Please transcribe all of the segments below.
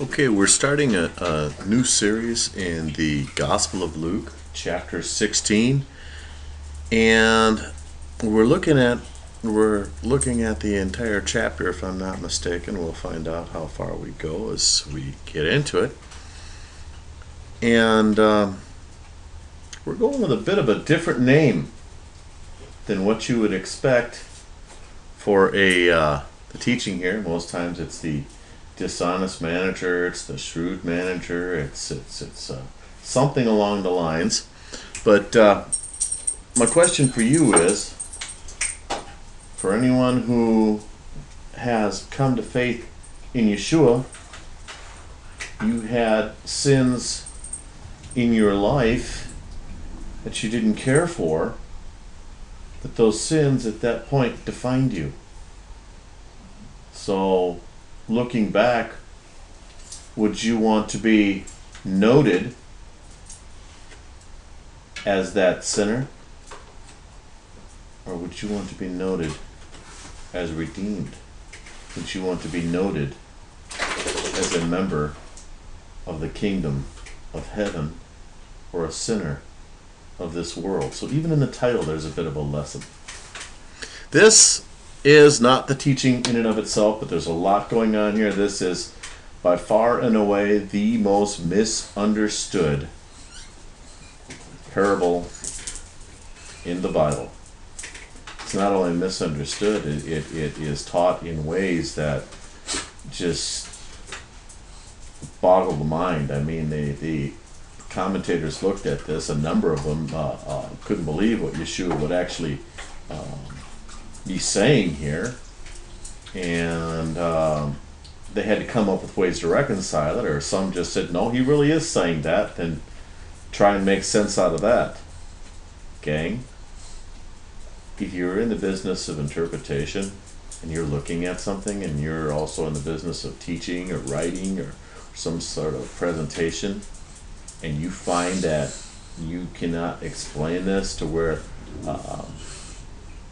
Okay, we're starting a new series in the Gospel of Luke, chapter 16, and we're looking at the entire chapter. If I'm not mistaken, we'll find out how far we go as we get into it. And we're going with a bit of a different name than what you would expect for the teaching here. Most times it's the dishonest manager, it's the shrewd manager, it's something along the lines. But my question for you is, for anyone who has come to faith in Yeshua, you had sins in your life that you didn't care for, but those sins at that point defined you. So looking back, would you want to be noted as that sinner? Or would you want to be noted as redeemed? Would you want to be noted as a member of the kingdom of heaven, or a sinner of this world? So even in the title, there's a bit of a lesson. This is not the teaching in and of itself, but there's a lot going on here. This is by far and away the most misunderstood parable in the Bible. It's not only misunderstood, it is taught in ways that just boggle the mind. I mean, the commentators looked at this, a number of them couldn't believe what Yeshua would actually be saying here, and they had to come up with ways to reconcile it, or some just said, no, he really is saying that, then try and make sense out of that. Gang, if you're in the business of interpretation and you're looking at something, and you're also in the business of teaching or writing or some sort of presentation, and you find that you cannot explain this to where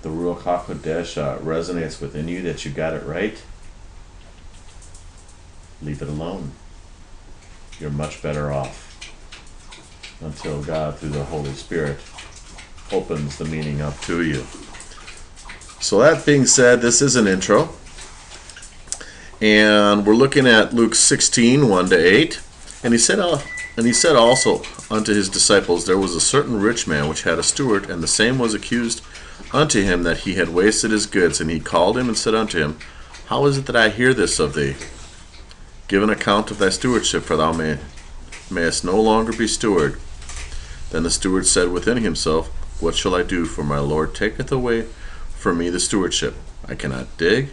the Ruach HaKodesh resonates within you, that you got it right, leave it alone. You're much better off until God, through the Holy Spirit, opens the meaning up to you. So that being said, this is an intro, and we're looking at Luke 16, 1-8. And he said also unto his disciples, there was a certain rich man which had a steward, and the same was accused unto him that he had wasted his goods. And he called him and said unto him, how is it that I hear this of thee? Give an account of thy stewardship, for thou mayest no longer be steward. Then the steward said within himself, what shall I do? For my Lord taketh away from me the stewardship. I cannot dig.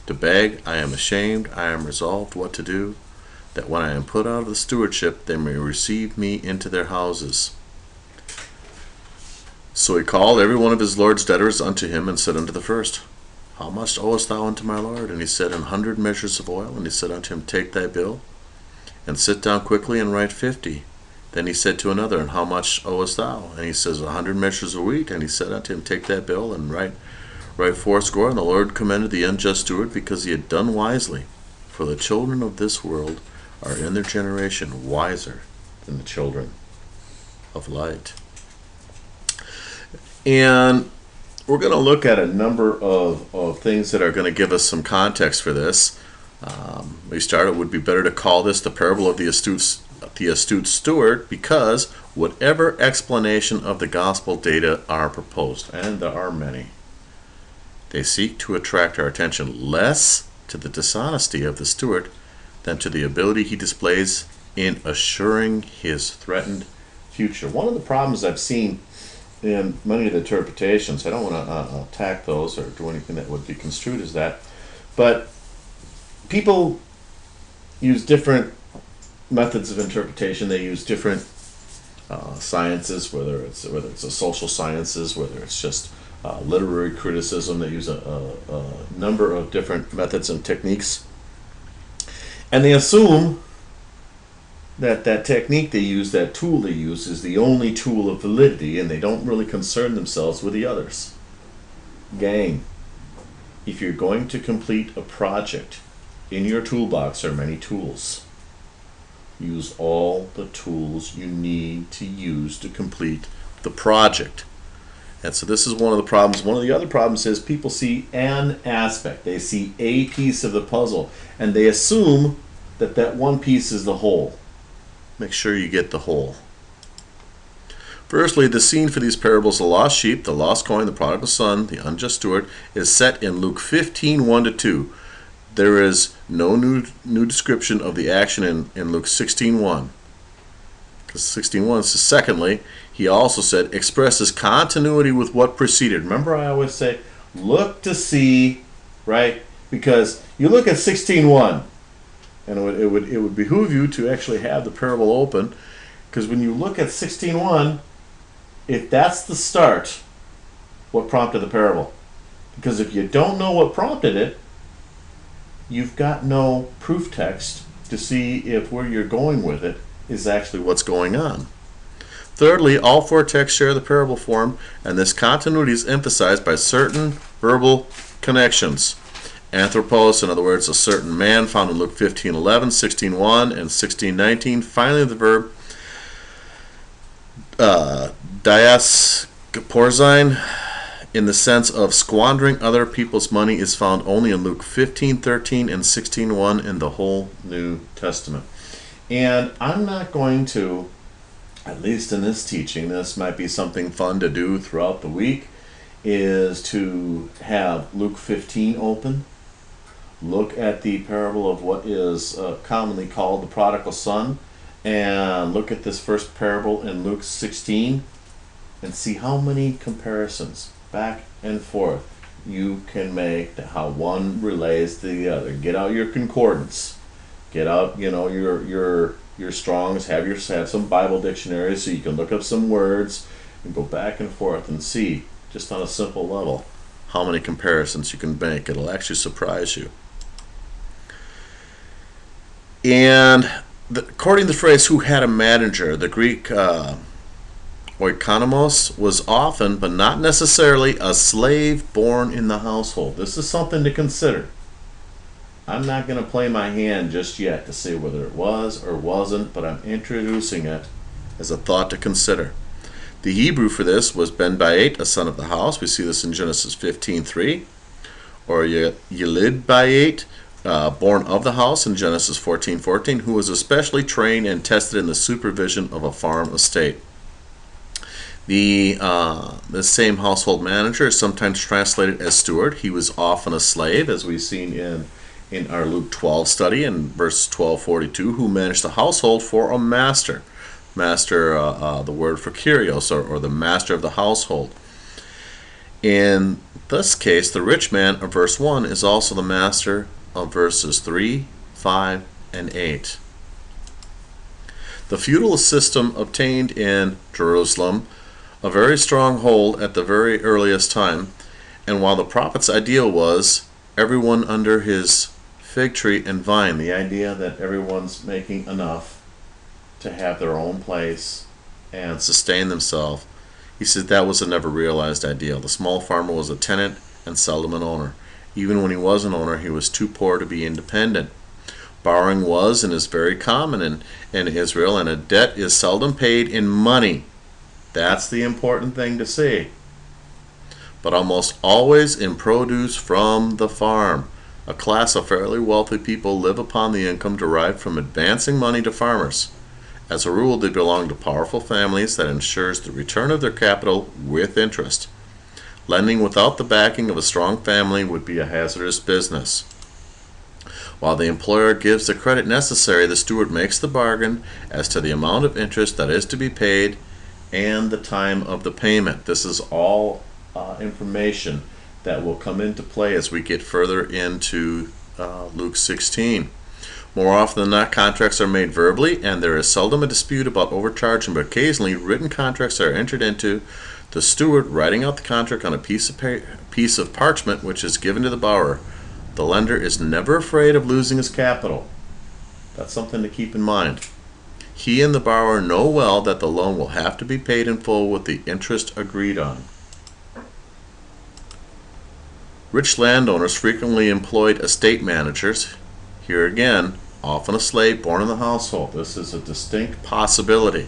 To beg, I am ashamed. I am resolved what to do, that when I am put out of the stewardship, they may receive me into their houses. So he called every one of his Lord's debtors unto him, and said unto the first, how much owest thou unto my Lord? And he said, 100 measures of oil. And he said unto him, take thy bill, and sit down quickly, and write 50. Then he said to another, and how much owest thou? And he says, 100 measures of wheat. And he said unto him, take that bill, and write fourscore. And the Lord commended the unjust steward, because he had done wisely. For the children of this world are in their generation wiser than the children of light. And we're going to look at a number of things that are going to give us some context for this. We started, it would be better to call this the parable of the astute steward, because whatever explanation of the gospel data are proposed, and there are many, they seek to attract our attention less to the dishonesty of the steward than to the ability he displays in assuring his threatened future. One of the problems I've seen in many of the interpretations, I don't want to attack those or do anything that would be construed as that, but people use different methods of interpretation. They use different sciences, whether it's a social sciences, whether it's just literary criticism. They use a number of different methods and techniques, and they assume that technique they use, that tool they use, is the only tool of validity, and they don't really concern themselves with the others. Gang, if you're going to complete a project, In your toolbox are many tools. Use all the tools you need to use to complete the project. And so this is one of the problems. One of the other problems is people see an aspect. They see a piece of the puzzle, and they assume that that one piece is the whole. Make sure you get the whole. Firstly, the scene for these parables, the lost sheep, the lost coin, the prodigal son, the unjust steward, is set in Luke 15, 1-2. There is no new description of the action in Luke 16:1. Because 16:1 says, secondly, he also said, expresses continuity with what preceded. Remember, I always say, look to see, right? Because you look at 16:1, and it would behoove you to actually have the parable open, because when you look at 16:1, if that's the start, what prompted the parable? Because if you don't know what prompted it, you've got no proof text to see if where you're going with it is actually what's going on. Thirdly, all four texts share the parable form, and this continuity is emphasized by certain verbal connections. Anthropos, in other words, a certain man, found in Luke 15:11, 16:1, and 16:19. Finally, the verb diasporzine, in the sense of squandering other people's money, is found only in Luke 15:13 and 16:1 in the whole New Testament. And I'm not going to, at least in this teaching, this might be something fun to do throughout the week, is to have Luke 15 open, look at the parable of what is commonly called the prodigal son, and look at this first parable in Luke 16 and see how many comparisons back and forth you can make to how one relates to the other. Get out your concordance. Get out, your Strongs. Have some Bible dictionaries so you can look up some words and go back and forth and see, just on a simple level, how many comparisons you can make. It'll actually surprise you. And according to the phrase, who had a manager, the Greek oikonomos was often, but not necessarily, a slave born in the household. This is something to consider. I'm not going to play my hand just yet to say whether it was or wasn't, but I'm introducing it as a thought to consider. The Hebrew for this was ben bayit, a son of the house. We see this in Genesis 15:3. Or Yelid bayit, born of the house, in Genesis 14:14, who was especially trained and tested in the supervision of a farm estate. The same household manager is sometimes translated as steward. He was often a slave, as we've seen in our Luke 12 study in verse 12:42, who managed the household for a master. Master, the word for kyrios, or the master of the household. In this case, the rich man of verse 1 is also the master of verses 3, 5, and 8. The feudal system obtained in Jerusalem a very strong hold at the very earliest time, and while the prophet's ideal was everyone under his fig tree and vine, the idea that everyone's making enough to have their own place and sustain themselves, he said that was a never realized ideal. The small farmer was a tenant and seldom an owner. Even when he was an owner, he was too poor to be independent. Borrowing was and is very common in Israel, and a debt is seldom paid in money. That's the important thing to see. But almost always in produce from the farm. A class of fairly wealthy people live upon the income derived from advancing money to farmers. As a rule, they belong to powerful families that ensures the return of their capital with interest. Lending without the backing of a strong family would be a hazardous business. While the employer gives the credit necessary, the steward makes the bargain as to the amount of interest that is to be paid and the time of the payment. This is all information that will come into play as we get further into Luke 16. More often than not, contracts are made verbally, and there is seldom a dispute about overcharging, but occasionally written contracts are entered into, the steward writing out the contract on a piece of parchment which is given to the borrower. The lender is never afraid of losing his capital. That's something to keep in mind. He and the borrower know well that the loan will have to be paid in full with the interest agreed on. Rich landowners frequently employed estate managers. Here again, often a slave born in the household. This is a distinct possibility.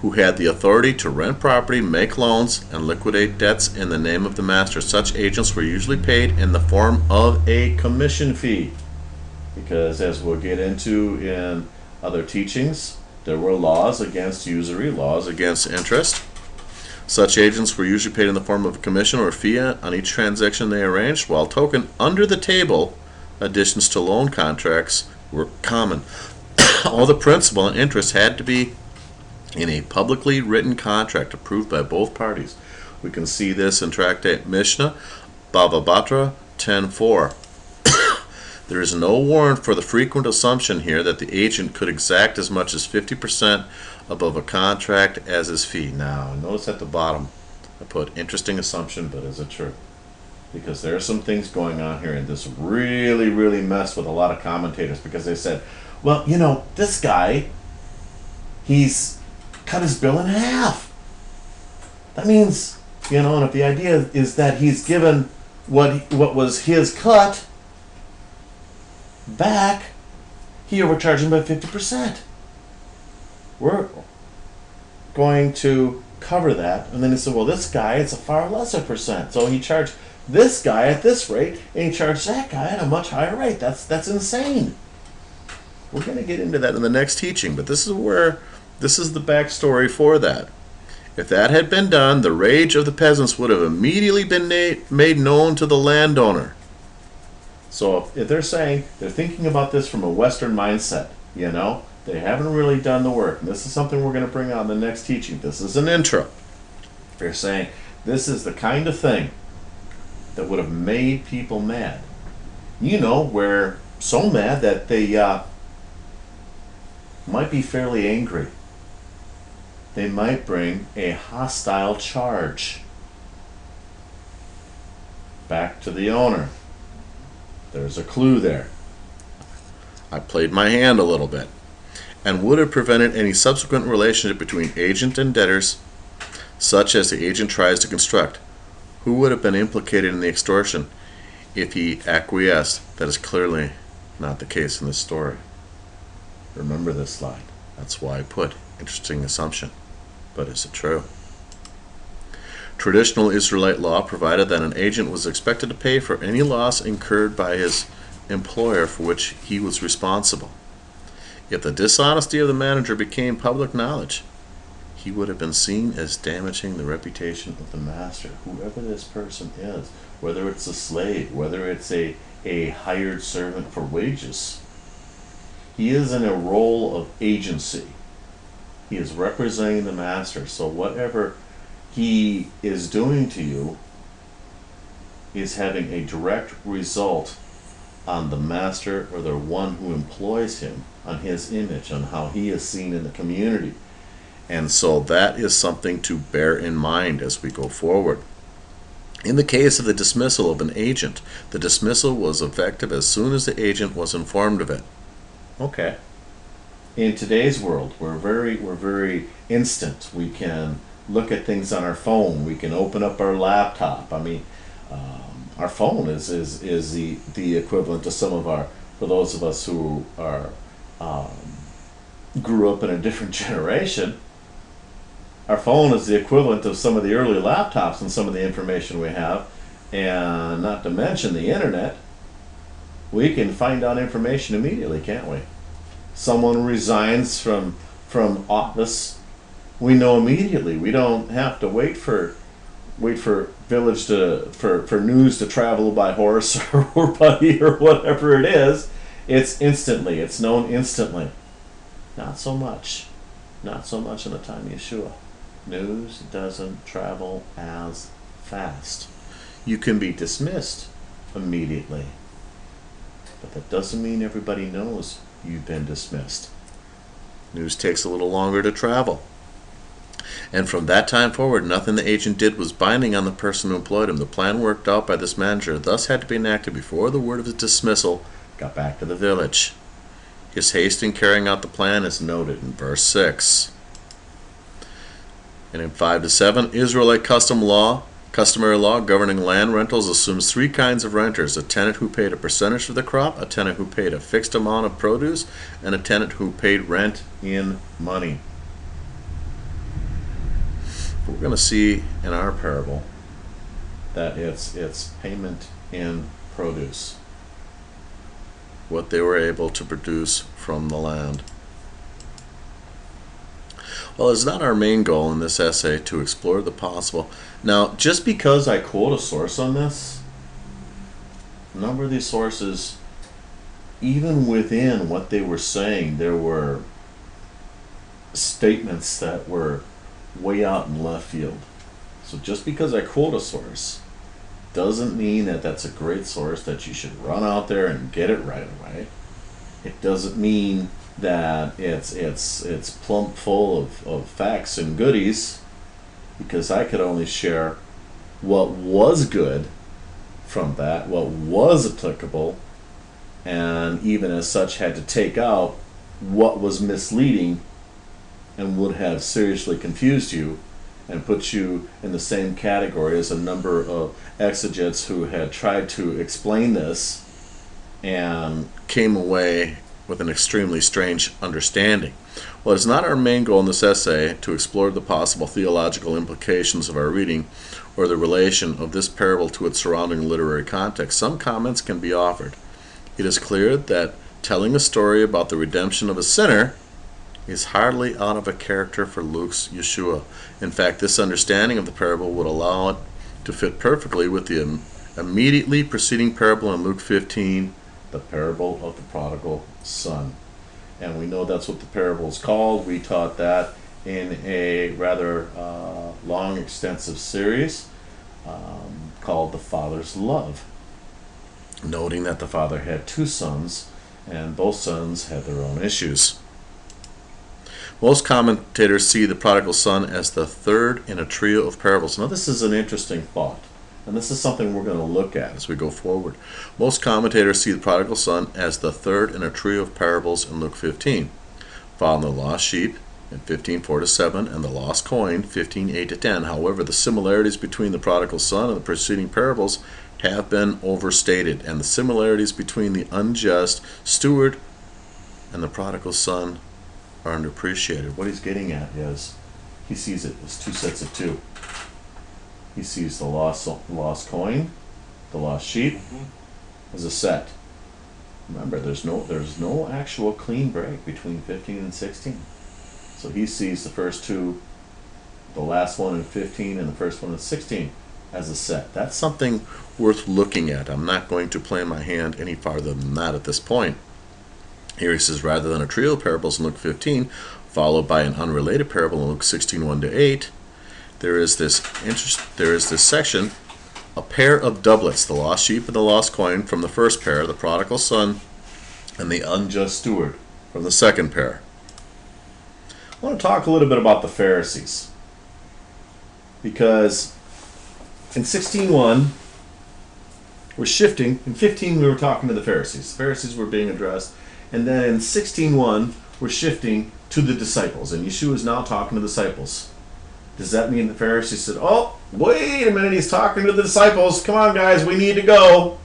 Who had the authority to rent property, make loans, and liquidate debts in the name of the master. Such agents were usually paid in the form of a commission fee. Because as we'll get into in other teachings, there were laws against usury, laws against interest. Such agents were usually paid in the form of a commission or fee on each transaction they arranged, while token under-the-table additions to loan contracts were common. All the principal and interest had to be in a publicly written contract approved by both parties. We can see this in Tractate Mishnah, Bava Batra 10.4. There is no warrant for the frequent assumption here that the agent could exact as much as 50% above a contract as his fee. Now, notice at the bottom, I put interesting assumption, but is it true? Because there are some things going on here, and this really, really messed with a lot of commentators, because they said, well, you know, this guy, he's cut his bill in half. That means, you know, and if the idea is that he's given what was his cut back, here we're charging by 50%. We're going to cover that. And then he said, well, this guy, it's a far lesser percent. So he charged this guy at this rate, and he charged that guy at a much higher rate. That's insane. We're going to get into that in the next teaching, but this is the backstory for that. If that had been done, the rage of the peasants would have immediately been made known to the landowner. So if they're saying, they're thinking about this from a Western mindset, you know, they haven't really done the work. And this is something we're going to bring on the next teaching. This is an intro. They're saying, this is the kind of thing that would have made people mad. You know, where so mad that they might be fairly angry. They might bring a hostile charge back to the owner. There's a clue there. I played my hand a little bit. And would have prevented any subsequent relationship between agent and debtors, such as the agent tries to construct. Who would have been implicated in the extortion if he acquiesced? That is clearly not the case in this story. Remember this slide. That's why I put interesting assumption. But is it true? Traditional Israelite law provided that an agent was expected to pay for any loss incurred by his employer for which he was responsible. If the dishonesty of the manager became public knowledge, he would have been seen as damaging the reputation of the master, whoever this person is, whether it's a slave, whether it's a hired servant for wages. He is in a role of agency. He is representing the master. So whatever he is doing to you is having a direct result on the master or the one who employs him, on his image, on how he is seen in the community. And so that is something to bear in mind as we go forward. In the case of the dismissal of an agent, the dismissal was effective as soon as the agent was informed of it. Okay. In today's world, we're very instant. We can look at things on our phone. We can open up our laptop. I mean, our phone is the equivalent to some of our, for those of us who are grew up in a different generation, our phone is the equivalent of some of the early laptops and some of the information we have, and not to mention the internet. We can find out information immediately, can't we? Someone resigns from office, we know immediately. We don't have to wait for village for news to travel by horse or buggy or whatever it is. It's instantly. It's known instantly. Not so much in the time of Yeshua. News doesn't travel as fast. You can be dismissed immediately, but that doesn't mean everybody knows you've been dismissed. News takes a little longer to travel. And from that time forward, nothing the agent did was binding on the person who employed him. The plan worked out by this manager thus had to be enacted before the word of his dismissal got back to the village. His haste in carrying out the plan is noted in verse 6. And in 5 to 7, Israelite custom law Customary law governing land rentals assumes three kinds of renters: a tenant who paid a percentage of the crop, a tenant who paid a fixed amount of produce, and a tenant who paid rent in money. We're going to see in our parable that it's payment in produce, what they were able to produce from the land. Well, it's not our main goal in this essay to explore the possible. Now, just because I quote a source on this, a number of these sources, even within what they were saying, there were statements that were way out in left field. So just because I quote a source doesn't mean that that's a great source that you should run out there and get it right away. It doesn't mean that it's plump full of facts and goodies, because I could only share what was good from that, what was applicable, and even as such had to take out what was misleading and would have seriously confused you and put you in the same category as a number of exegetes who had tried to explain this and came away with an extremely strange understanding. Well, it's not our main goal in this essay to explore the possible theological implications of our reading or the relation of this parable to its surrounding literary context. Some comments can be offered. It is clear that telling a story about the redemption of a sinner is hardly out of a character for Luke's Yeshua. In fact, this understanding of the parable would allow it to fit perfectly with the immediately preceding parable in Luke 15, the parable of the prodigal son. And we know that's what the parable is called. We taught that in a rather long, extensive series called The Father's Love, noting that the father had two sons, and both sons had their own issues. Most commentators see the prodigal son as the third in a trio of parables. Now, this is an interesting thought, and this is something we're going to look at as we go forward. Most commentators see the prodigal son as the third in a trio of parables in Luke 15, following the lost sheep in 15:4-7 and the lost coin 15:8-10. However, the similarities between the prodigal son and the preceding parables have been overstated, and the similarities between the unjust steward and the prodigal son are underappreciated. What he's getting at is he sees it as two sets of two. He sees the lost coin, the lost sheep, as a set. Remember, there's no actual clean break between 15 and 16. So he sees the first two, the last one in 15 and the first one in 16, as a set. That's something worth looking at. I'm not going to play my hand any farther than that at this point. Here he says, rather than a trio of parables in Luke 15, followed by an unrelated parable in Luke 16:1-8, there is this section, a pair of doublets, the lost sheep and the lost coin from the first pair, the prodigal son and the unjust steward from the second pair. I want to talk a little bit about the Pharisees, because in 16:1 we're shifting. In 15 we were talking to the Pharisees. The Pharisees were being addressed. And then in 16:1, we're shifting to the disciples, and Yeshua is now talking to the disciples. Does that mean the Pharisees said, oh, wait a minute, he's talking to the disciples. Come on, guys, we need to go.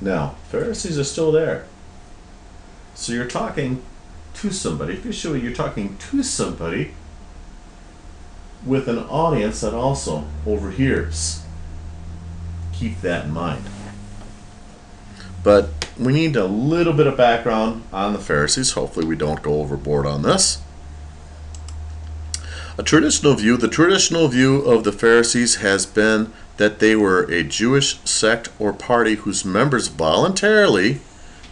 No, Pharisees are still there. So you're talking to somebody. If Yeshua, you're talking to somebody with an audience that also overhears. Keep that in mind. But we need a little bit of background on the Pharisees. Hopefully we don't go overboard on this. The traditional view of the Pharisees has been that they were a Jewish sect or party whose members voluntarily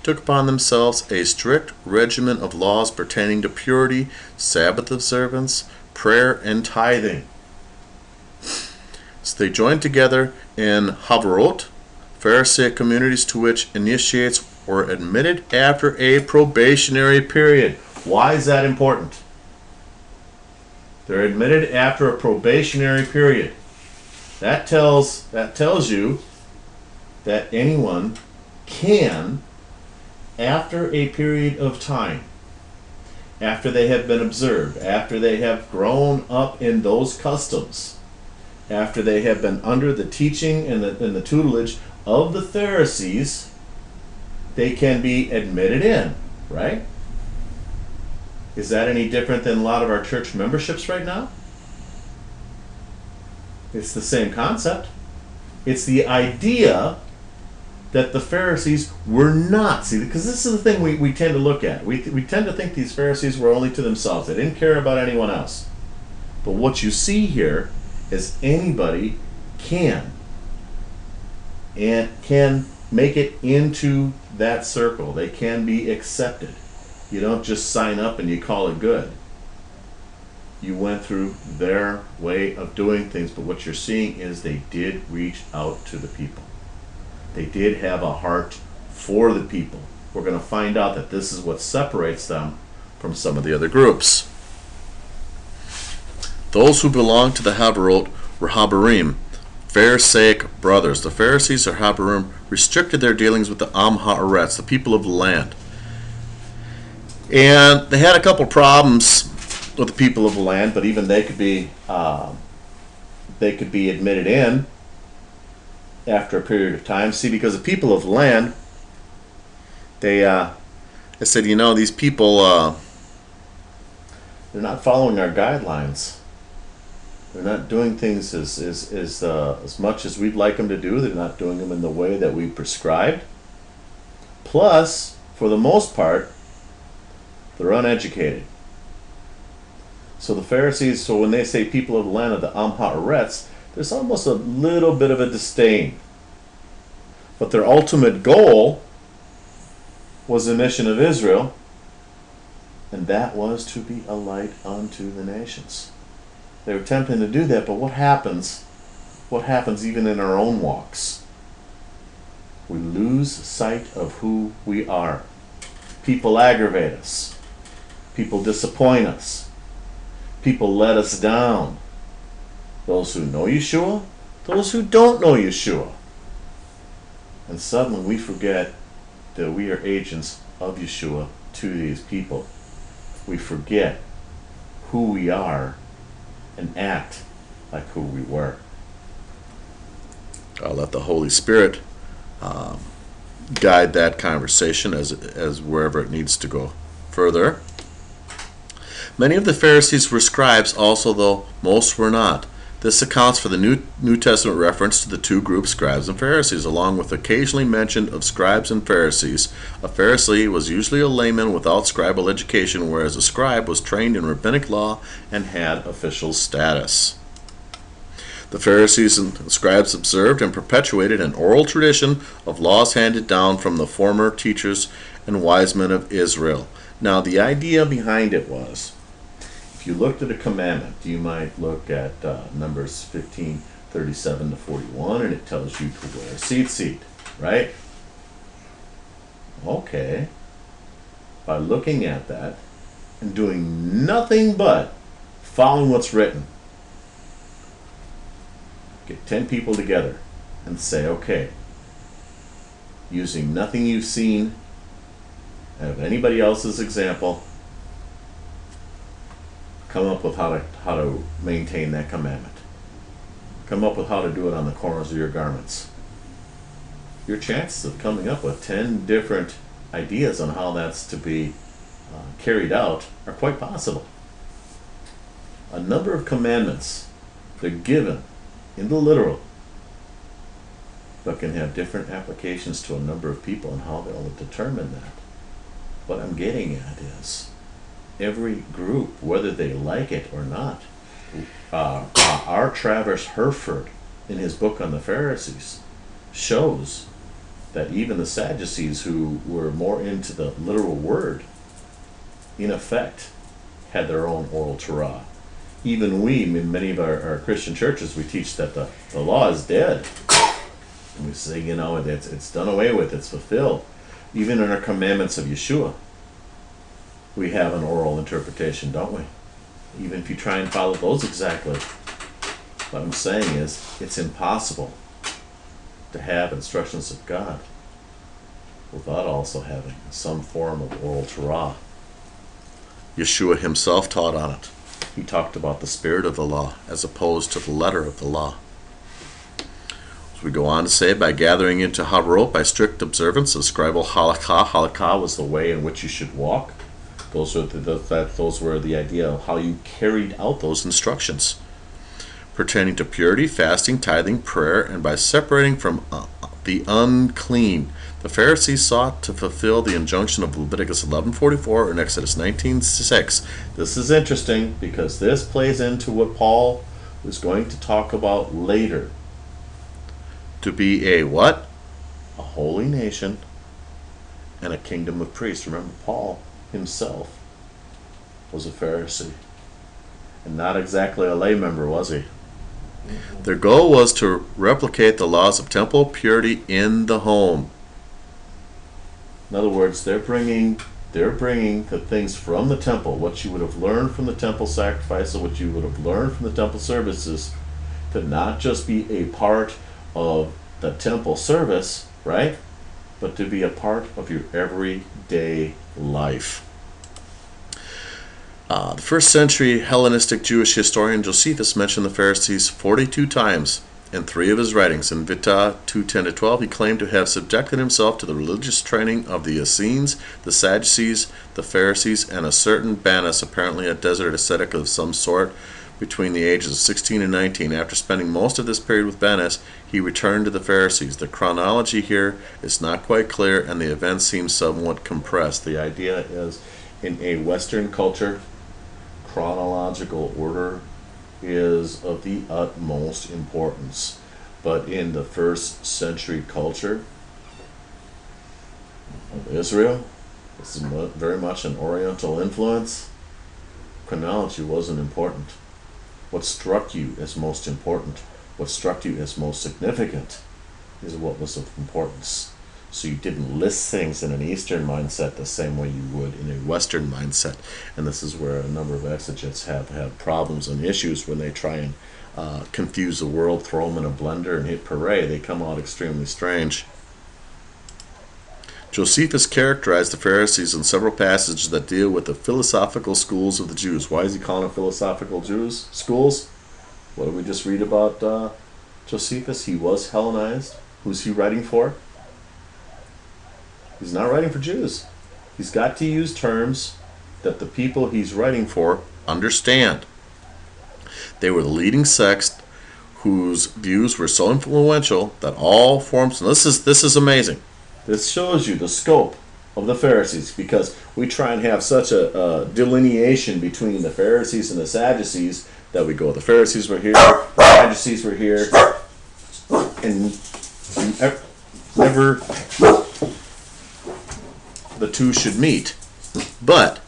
took upon themselves a strict regimen of laws pertaining to purity, Sabbath observance, prayer, and tithing. So they joined together in Havarot, Pharisaic communities, to which initiates were admitted after a probationary period. Why is that important? They're admitted after a probationary period. That tells you that anyone can, after a period of time, after they have been observed, after they have grown up in those customs, after they have been under the teaching and the tutelage of the Pharisees, they can be admitted in, right? Is that any different than a lot of our church memberships right now? It's the same concept. It's the idea that the Pharisees were not. See, because this is the thing we tend to look at. We tend to think these Pharisees were only to themselves. They didn't care about anyone else. But what you see here is anybody can make it into that circle. They can be accepted. You don't just sign up and you call it good. You went through their way of doing things, but what you're seeing is they did reach out to the people. They did have a heart for the people. We're going to find out that this is what separates them from some of the other groups. Those who belonged to the Haberot were Habarim, Pharisaic brothers. The Pharisees or Habarim restricted their dealings with the Haaretz, the people of the land. And they had a couple problems with the people of the land, but even they could be admitted in after a period of time. See, because the people of the land, they said, these people, they're not following our guidelines. They're not doing things as much as we'd like them to do. They're not doing them in the way that we prescribed. Plus, for the most part, they're uneducated. So the Pharisees, so when they say people of the land of the Haaretz, there's almost a little bit of a disdain. But their ultimate goal was the mission of Israel, and that was to be a light unto the nations. They were attempting to do that, but what happens? What happens even in our own walks? We lose sight of who we are. People aggravate us. People disappoint us. People let us down. Those who know Yeshua, those who don't know Yeshua. And suddenly we forget that we are agents of Yeshua to these people. We forget who we are and act like who we were. I'll let the Holy Spirit guide that conversation as wherever it needs to go further. Many of the Pharisees were scribes also, though most were not. This accounts for the New Testament reference to the two groups, scribes and Pharisees, along with occasionally mention of scribes and Pharisees. A Pharisee was usually a layman without scribal education, whereas a scribe was trained in rabbinic law and had official status. The Pharisees and scribes observed and perpetuated an oral tradition of laws handed down from the former teachers and wise men of Israel. Now, the idea behind it was, if you looked at a commandment, you might look at Numbers 15:37 to 41, and it tells you to wear a tzitzit, right? Okay. By looking at that and doing nothing but following what's written, get 10 people together and say, okay, using nothing you've seen out of anybody else's example, come up with how to maintain that commandment. Come up with how to do it on the corners of your garments. Your chances of coming up with 10 different ideas on how that's to be carried out are quite possible. A number of commandments, they're given in the literal, but can have different applications to a number of people and how they'll determine that. What I'm getting at is, every group, whether they like it or not, our Travers Herford, in his book on the Pharisees, shows that even the Sadducees, who were more into the literal word, in effect, had their own oral Torah. Even we, in many of our Christian churches, we teach that the law is dead. And we say, it's done away with, it's fulfilled. Even in our commandments of Yeshua, we have an oral interpretation, don't we? Even if you try and follow those exactly. What I'm saying is, it's impossible to have instructions of God without also having some form of oral Torah. Yeshua himself taught on it. He talked about the spirit of the law as opposed to the letter of the law. As we go on to say, by gathering into harot by strict observance of scribal halakha. Halakha was the way in which you should walk. Those were the idea of how you carried out those instructions pertaining to purity, fasting, tithing, prayer, and by separating from the unclean. The Pharisees sought to fulfill the injunction of Leviticus 11:44 and Exodus 19:6. This is interesting because this plays into what Paul is going to talk about later. To be a what? A holy nation and a kingdom of priests. Remember, Paul himself was a Pharisee and not exactly a lay member, was he? Their goal was to replicate the laws of temple purity in the home. In other words, they're bringing the things from the temple, what you would have learned from the temple sacrifice, or what you would have learned from the temple services, to not just be a part of the temple service, right? But to be a part of your everyday life. The first century Hellenistic Jewish historian Josephus mentioned the Pharisees 42 times in 3 of his writings. In Vita 2:10-12, he claimed to have subjected himself to the religious training of the Essenes, the Sadducees, the Pharisees, and a certain Bannus, apparently a desert ascetic of some sort, between the ages of 16 and 19. After spending most of this period with Bannus, he returned to the Pharisees. The chronology here is not quite clear, and the events seem somewhat compressed. The idea is, in a Western culture, chronological order is of the utmost importance. But in the first century culture of Israel, this is very much an Oriental influence. Chronology wasn't important. What struck you as most important, what struck you as most significant, is what was of importance. So you didn't list things in an Eastern mindset the same way you would in a Western mindset. And this is where a number of exegetes have had problems and issues when they try and confuse the world, throw them in a blender and hit parade. They come out extremely strange. Josephus characterized the Pharisees in several passages that deal with the philosophical schools of the Jews. Why is he calling them philosophical schools? What did we just read about Josephus? He was Hellenized. Who's he writing for? He's not writing for Jews. He's got to use terms that the people he's writing for understand. They were the leading sect whose views were so influential that all forms, and this is amazing. This shows you the scope of the Pharisees, because we try and have such a delineation between the Pharisees and the Sadducees that we go, the Pharisees were here, the Sadducees were here, and never the two should meet. But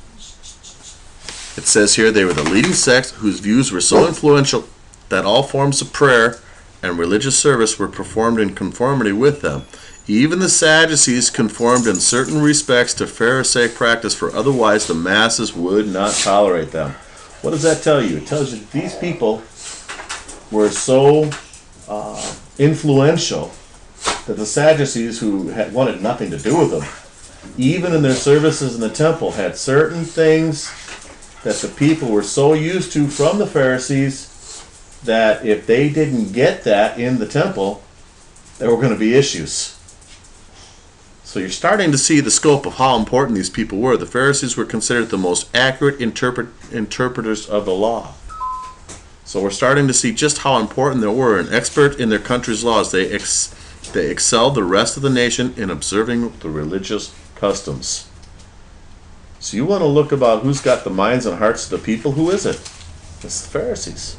it says here they were the leading sect whose views were so influential that all forms of prayer and religious service were performed in conformity with them. Even the Sadducees conformed in certain respects to Pharisaic practice, for otherwise the masses would not tolerate them. What does that tell you? It tells you that these people were so influential that the Sadducees, who wanted nothing to do with them, even in their services in the temple, had certain things that the people were so used to from the Pharisees that if they didn't get that in the temple, there were going to be issues. So you're starting to see the scope of how important these people were. The Pharisees were considered the most accurate interpreters of the law. So we're starting to see just how important they were, and expert in their country's laws. They excelled the rest of the nation in observing the religious customs. So you want to look about who's got the minds and hearts of the people. Who is it? It's the Pharisees.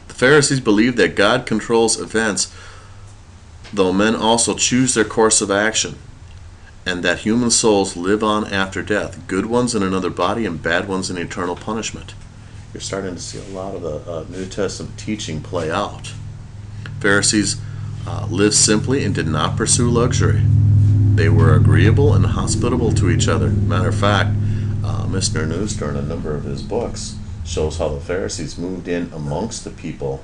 The Pharisees believed that God controls events, though men also choose their course of action, and that human souls live on after death, good ones in another body and bad ones in eternal punishment. You're starting to see a lot of the New Testament teaching play out. Pharisees lived simply and did not pursue luxury. They were agreeable and hospitable to each other. Matter of fact, Mr. Newster, in a number of his books, shows how the Pharisees moved in amongst the people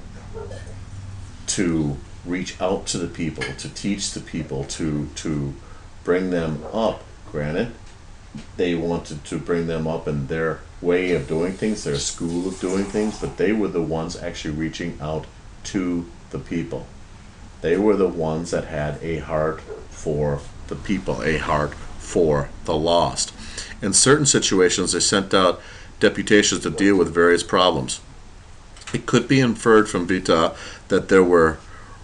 to reach out to the people, to teach the people, to bring them up. Granted, they wanted to bring them up in their way of doing things, their school of doing things, but they were the ones actually reaching out to the people. They were the ones that had a heart for the people, a heart for the lost. In certain situations, they sent out deputations to deal with various problems. It could be inferred from Vita that there were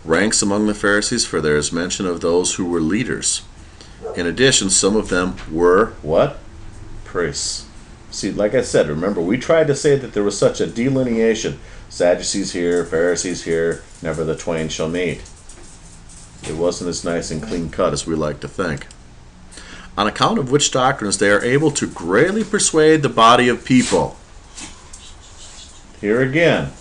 ranks among the Pharisees, for there is mention of those who were leaders. In addition, some of them were what? Priests. See, like I said, remember, we tried to say that there was such a delineation. Sadducees here, Pharisees here, never the twain shall meet. It wasn't as nice and clean cut as we like to think. On account of which doctrines they are able to greatly persuade the body of people. Here again,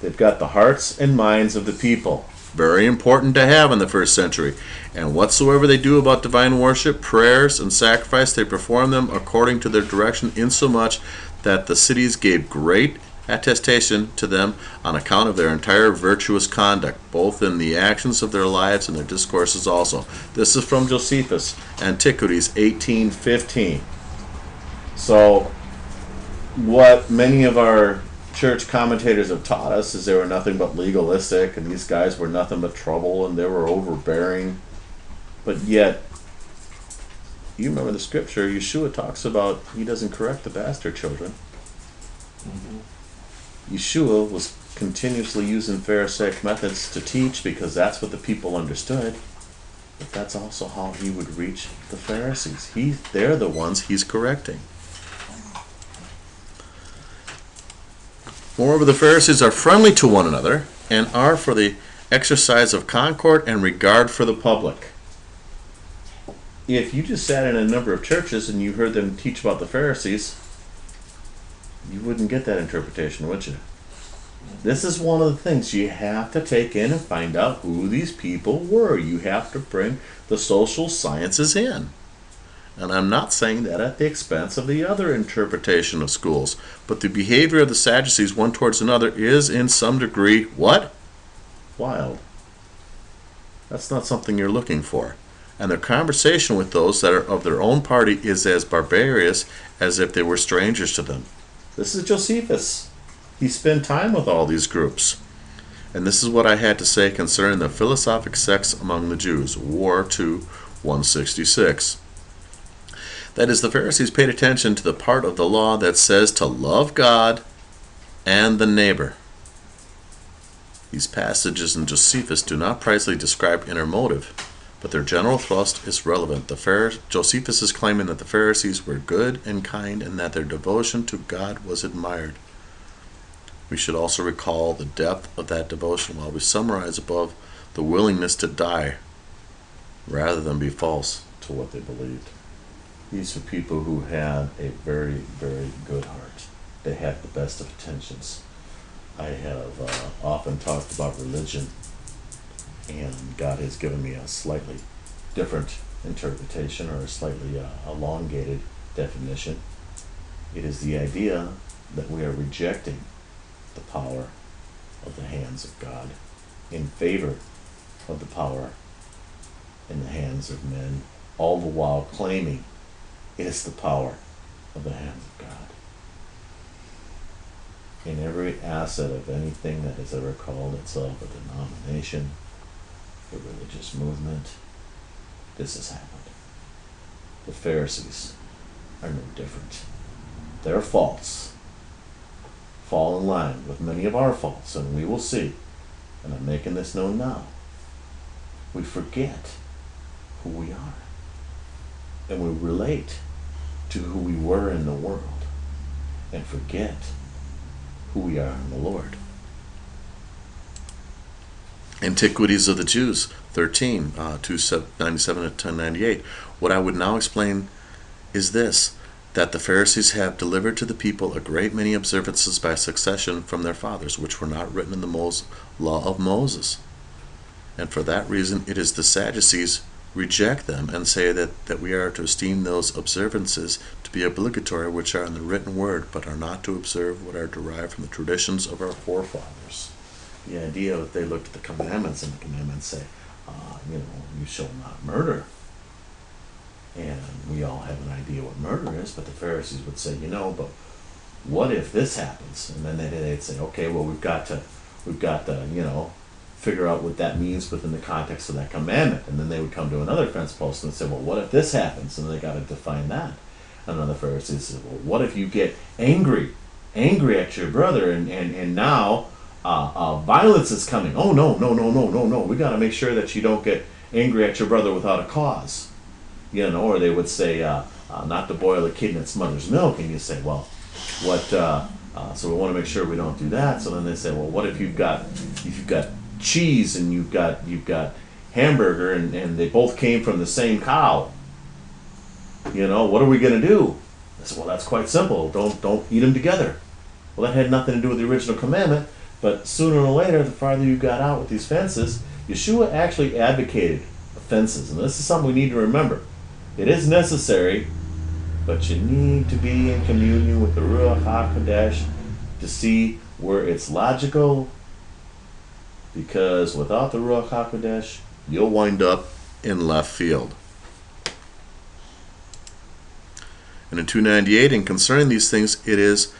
they've got the hearts and minds of the people. Very important to have in the first century. And whatsoever they do about divine worship, prayers, and sacrifice, they perform them according to their direction, insomuch that the cities gave great attestation to them on account of their entire virtuous conduct, both in the actions of their lives and their discourses also. This is from Josephus, Antiquities 18:15. So, what many of our church commentators have taught us is they were nothing but legalistic, and these guys were nothing but trouble, and they were overbearing. But yet, you remember the scripture, Yeshua talks about he doesn't correct the bastard children. Yeshua was continuously using Pharisaic methods to teach because that's what the people understood. But that's also how he would reach the Pharisees. They're the ones he's correcting. Moreover, the Pharisees are friendly to one another and are for the exercise of concord and regard for the public. If you just sat in a number of churches and you heard them teach about the Pharisees, you wouldn't get that interpretation, would you? This is one of the things you have to take in and find out who these people were. You have to bring the social sciences in. And I'm not saying that at the expense of the other interpretation of schools. But the behavior of the Sadducees one towards another is in some degree, what? Wild. That's not something you're looking for. And their conversation with those that are of their own party is as barbarous as if they were strangers to them. This is Josephus. He spent time with all these groups. And this is what I had to say concerning the philosophic sects among the Jews. War 2, 166. That is, the Pharisees paid attention to the part of the law that says to love God and the neighbor. These passages in Josephus do not precisely describe inner motive, but their general thrust is relevant. Josephus is claiming that the Pharisees were good and kind and that their devotion to God was admired. We should also recall the depth of that devotion while we summarize above the willingness to die rather than be false to what they believed. These are people who had a very, very good heart. They had the best of intentions. I have often talked about religion, and God has given me a slightly different interpretation or a slightly elongated definition. It is the idea that we are rejecting the power of the hands of God in favor of the power in the hands of men, all the while claiming it is the power of the hands of God. In every asset of anything that has ever called itself a denomination, a religious movement, this has happened. The Pharisees are no different. Their faults fall in line with many of our faults, and we will see, and I'm making this known now. We forget who we are, and we relate to who we were in the world, and forget who we are in the Lord. Antiquities of the Jews, 13, 297 to 1098. What I would now explain is this, that the Pharisees have delivered to the people a great many observances by succession from their fathers, which were not written in the law of Moses. And for that reason, it is the Sadducees reject them and say that we are to esteem those observances to be obligatory which are in the written word, but are not to observe what are derived from the traditions of our forefathers. The idea that they looked at the commandments, and the commandments say, you shall not murder. And we all have an idea what murder is, but the Pharisees would say, but what if this happens? And then they'd say, okay, well, we've got to, figure out what that means within the context of that commandment. And then they would come to another fence post and say, well, what if this happens? And they got to define that. Another Pharisee says, well, what if you get angry at your brother, and now violence is coming? Oh, no. We got to make sure that you don't get angry at your brother without a cause. Or they would say, not to boil a kid in its mother's milk. And you say, well, what? So we want to make sure we don't do that. So then they say, well, what if you've got cheese and you've got hamburger, and they both came from the same cow? What are we going to do? I said, well, that's quite simple. Don't eat them together. Well, that had nothing to do with the original commandment, but sooner or later, the farther you got out with these fences, Yeshua actually advocated fences. And this is something we need to remember. It is necessary, but you need to be in communion with the Ruach HaKodesh to see where it's logical, because without the Ruach HaKodesh, you'll wind up in left field. And in 298, and concerning these things, it is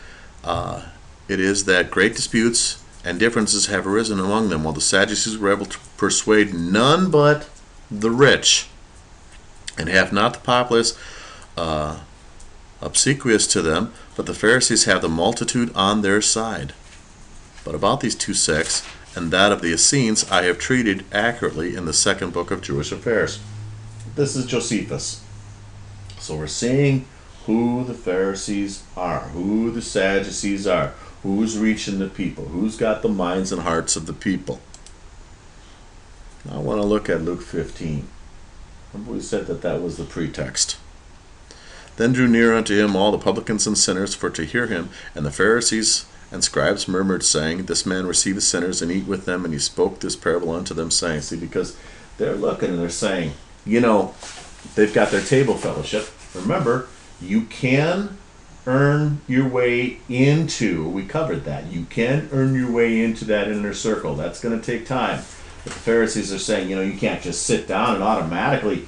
that great disputes and differences have arisen among them, while the Sadducees were able to persuade none but the rich, and have not the populace obsequious to them, but the Pharisees have the multitude on their side. But about these two sects, and that of the Essenes, I have treated accurately in the second book of Jewish Affairs. This is Josephus. So we're seeing who the Pharisees are, who the Sadducees are, who's reaching the people, who's got the minds and hearts of the people. Now I want to look at Luke 15. Remember we said that was the pretext. Then drew near unto him all the publicans and sinners for to hear him, and the Pharisees and scribes murmured, saying, This man receiveth sinners and eat with them. And he spoke this parable unto them, saying, see, because they're looking and they're saying, they've got their table fellowship. Remember, you can earn your way into, we covered that, you can earn your way into that inner circle. That's going to take time. But the Pharisees are saying, you can't just sit down and automatically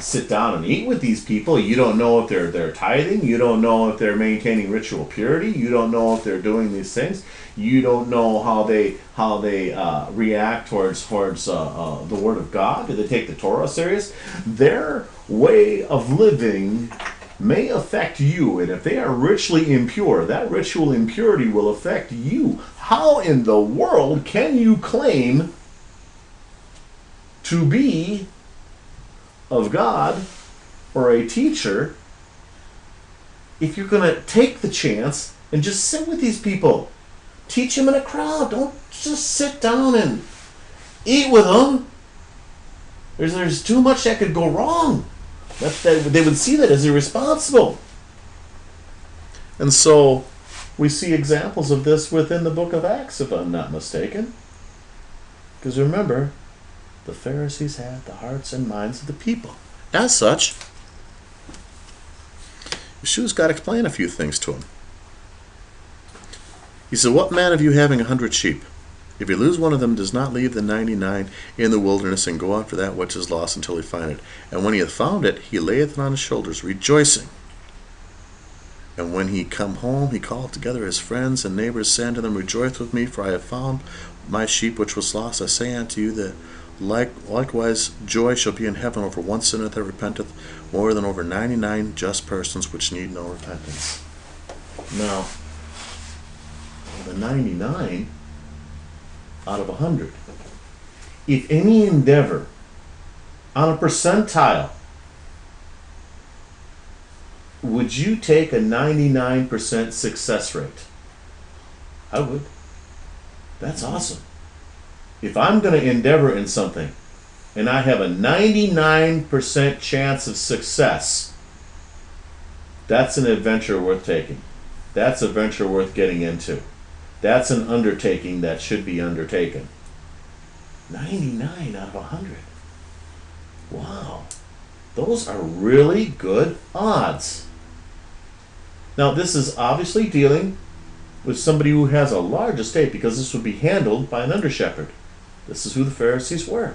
sit down and eat with these people. You don't know if they're tithing. You don't know if they're maintaining ritual purity. You don't know if they're doing these things. You don't know how they react towards the Word of God. Do they take the Torah serious? Their way of living may affect you, and if they are ritually impure, that ritual impurity will affect you. How in the world can you claim to be of God or a teacher if you're going to take the chance and just sit with these people? Teach them in a crowd. Don't just sit down and eat with them. There's too much that could go wrong. They would see that as irresponsible. And so we see examples of this within the book of Acts, if I'm not mistaken. Because remember, the Pharisees had the hearts and minds of the people. As such, Yeshua's got to explain a few things to him. He said, What man of you having 100 sheep, if he lose one of them, does not leave the 99 in the wilderness and go after that which is lost until he find it? And when he hath found it, he layeth it on his shoulders, rejoicing. And when he come home, he calleth together his friends and neighbors, saying to them, Rejoice with me, for I have found my sheep which was lost. I say unto you that likewise joy shall be in heaven over one sinner that repenteth, more than over 99 just persons which need no repentance. Now, the 99 out of 100. If any endeavor on a percentile, would you take a 99% success rate? I would. That's awesome. If I'm going to endeavor in something and I have a 99% chance of success, that's an adventure worth taking. That's a venture worth getting into. That's an undertaking that should be undertaken. 99 out of 100. Wow. Those are really good odds. Now, this is obviously dealing with somebody who has a large estate, because this would be handled by an under-shepherd. This is who the Pharisees were.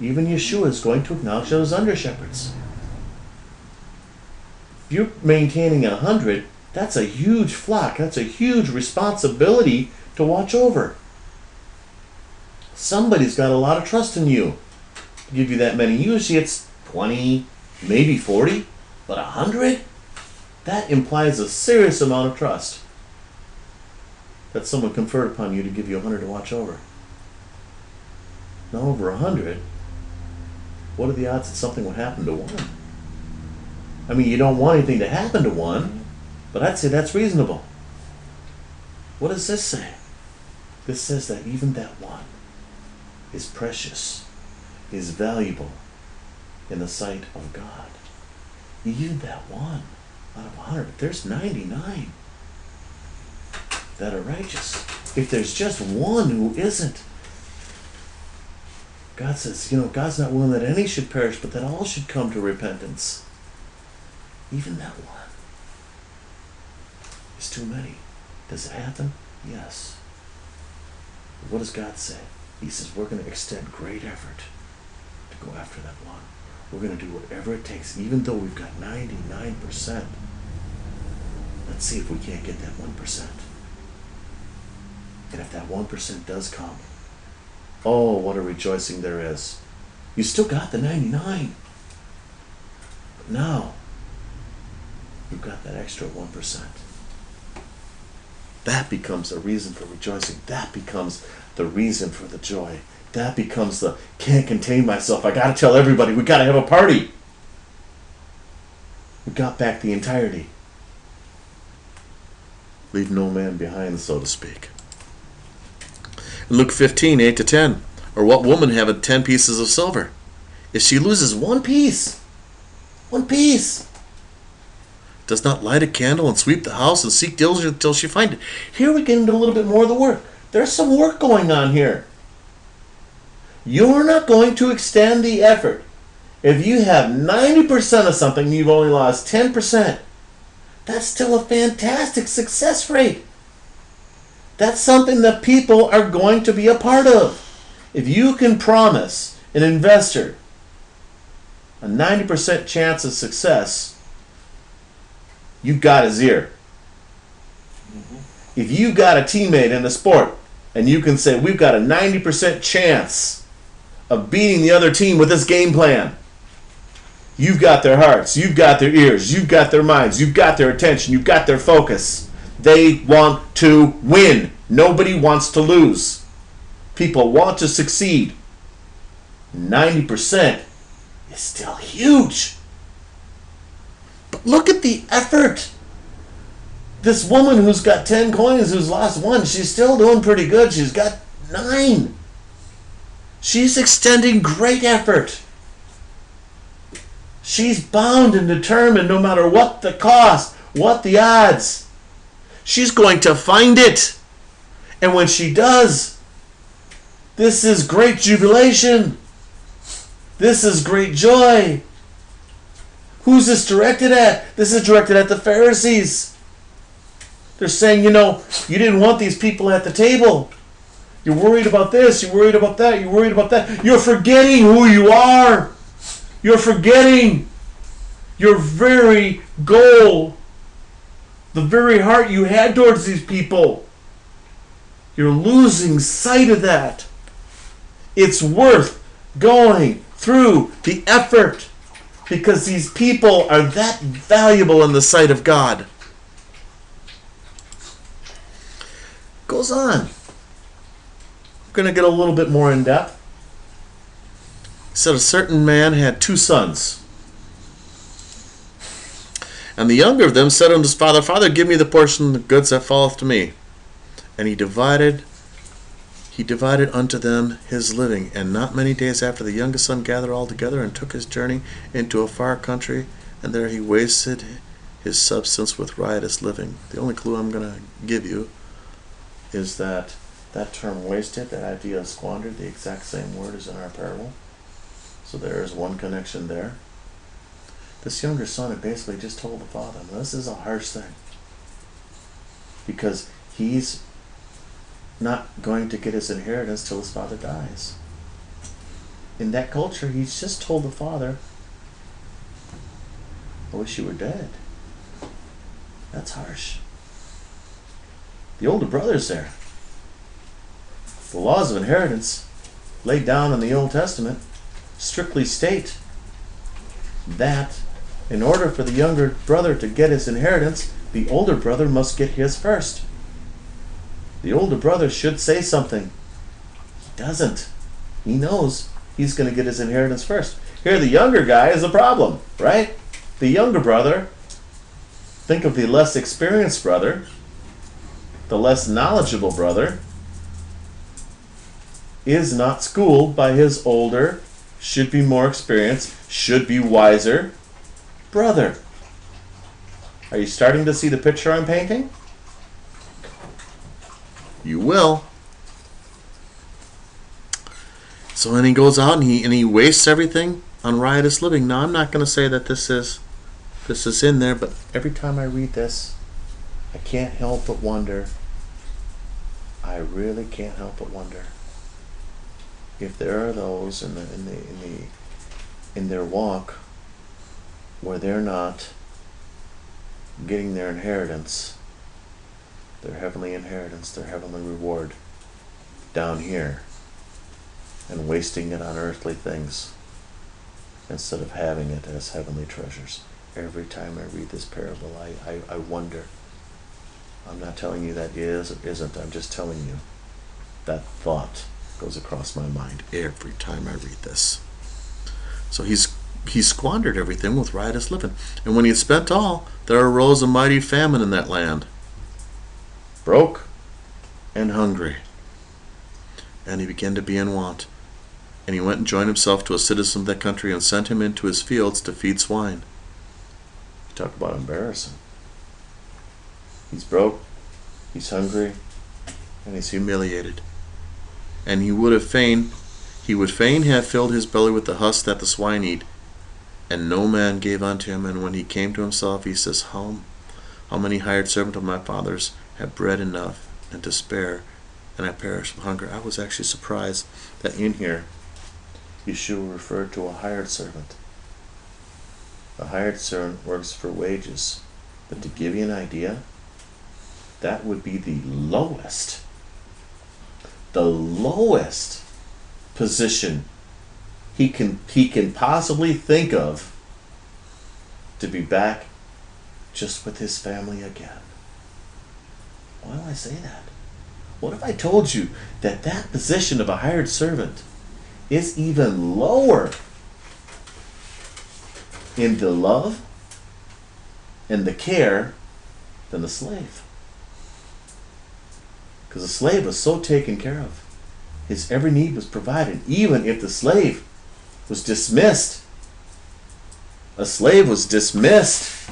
Even Yeshua is going to acknowledge those under-shepherds. If you're maintaining 100, That's a huge flock. That's a huge responsibility to watch over. Somebody's got a lot of trust in you to give you that many. Usually it's 20, maybe 40, but 100? That implies a serious amount of trust that someone conferred upon you to give you 100 to watch over. Now over 100, what are the odds that something would happen to one? I mean, you don't want anything to happen to one, but I'd say that's reasonable. What does this say? This says that even that one is precious, is valuable in the sight of God. Even that one out of 100, there's 99 that are righteous. If there's just one who isn't, God says, God's not willing that any should perish, but that all should come to repentance. Even that one is too many. Does it happen? Yes. But what does God say? He says, we're going to extend great effort to go after that one. We're going to do whatever it takes, even though we've got 99%. Let's see if we can't get that 1%. And if that 1% does come, oh, what a rejoicing there is. You still got the 99. But now, you've got that extra 1%. That becomes a reason for rejoicing. That becomes the reason for the joy. That becomes the can't contain myself. I got to tell everybody. We got to have a party. We got back the entirety. Leave no man behind, so to speak. Luke 15, 8-10. Or what woman haveth 10 pieces of silver? If she loses one piece, does not light a candle and sweep the house and seek diligently until she find it. Here we get into a little bit more of the work. There's some work going on here. You're not going to extend the effort. If you have 90% of something, you've only lost 10%. That's still a fantastic success rate. That's something that people are going to be a part of. If you can promise an investor a 90% chance of success, you've got his ear. If you've got a teammate in a sport and you can say, we've got a 90% chance of beating the other team with this game plan, you've got their hearts, you've got their ears, you've got their minds, you've got their attention, you've got their focus. They want to win. Nobody wants to lose. People want to succeed. 90% is still huge. But look at the effort. This woman who's got 10 coins, who's lost one, she's still doing pretty good. She's got 9. She's extending great effort. She's bound and determined, no matter what the cost, what the odds. She's going to find it. And when she does, this is great jubilation. This is great joy. Who's this directed at? This is directed at the Pharisees. They're saying, you didn't want these people at the table. You're worried about this, you're worried about that, you're worried about that. You're forgetting who you are. You're forgetting your very goal, the very heart you had towards these people. You're losing sight of that. It's worth going through the effort because these people are that valuable in the sight of God. Goes on. We're going to get a little bit more in depth. It said a certain man had 2 sons. And the younger of them said unto his father, Father, give me the portion of the goods that falleth to me. And he divided unto them his living. And not many days after, the youngest son gathered all together and took his journey into a far country, and there he wasted his substance with riotous living. The only clue I'm going to give you is that term wasted, that idea of squandered, the exact same word as in our parable. So there is one connection there. This younger son had basically just told the father, this is a harsh thing, because he's not going to get his inheritance till his father dies. In that culture, he's just told the father, I wish you were dead. That's harsh. The older brother's there. The laws of inheritance laid down in the Old Testament strictly state that in order for the younger brother to get his inheritance, the older brother must get his first. The older brother should say something. He doesn't. He knows he's going to get his inheritance first. Here, the younger guy is a problem, right? The younger brother, think of the less experienced brother, the less knowledgeable brother, is not schooled by his older, should be more experienced, should be wiser brother. Are you starting to see the picture I'm painting? You will. So then he goes out and he wastes everything on riotous living. Now I'm not going to say that this is in there, but every time I read this, I can't help but wonder. I really can't help but wonder if there are those in their walk where they're not getting their inheritance, their heavenly inheritance, their heavenly reward down here, and wasting it on earthly things instead of having it as heavenly treasures. Every time I read this parable, I wonder. I'm not telling you that is or isn't. I'm just telling you that thought goes across my mind every time I read this. So he squandered everything with riotous living. And when he had spent all, there arose a mighty famine in that land. Broke and hungry. And he began to be in want. And he went and joined himself to a citizen of that country and sent him into his fields to feed swine. Talk about embarrassing. He's broke, he's hungry, and he's humiliated. And he would fain have filled his belly with the husk that the swine eat, and no man gave unto him. And when he came to himself, he says, How many hired servants of my father's have bread enough and to spare, and I perish of hunger? I was actually surprised that in here Yeshua referred to a hired servant. A hired servant works for wages. But to give you an idea, that would be the lowest position he can possibly think of to be back just with his family again. Why do I say that? What if I told you that that position of a hired servant is even lower in the love and the care than the slave? Because the slave was so taken care of. His every need was provided. Even if the slave was dismissed. A slave was dismissed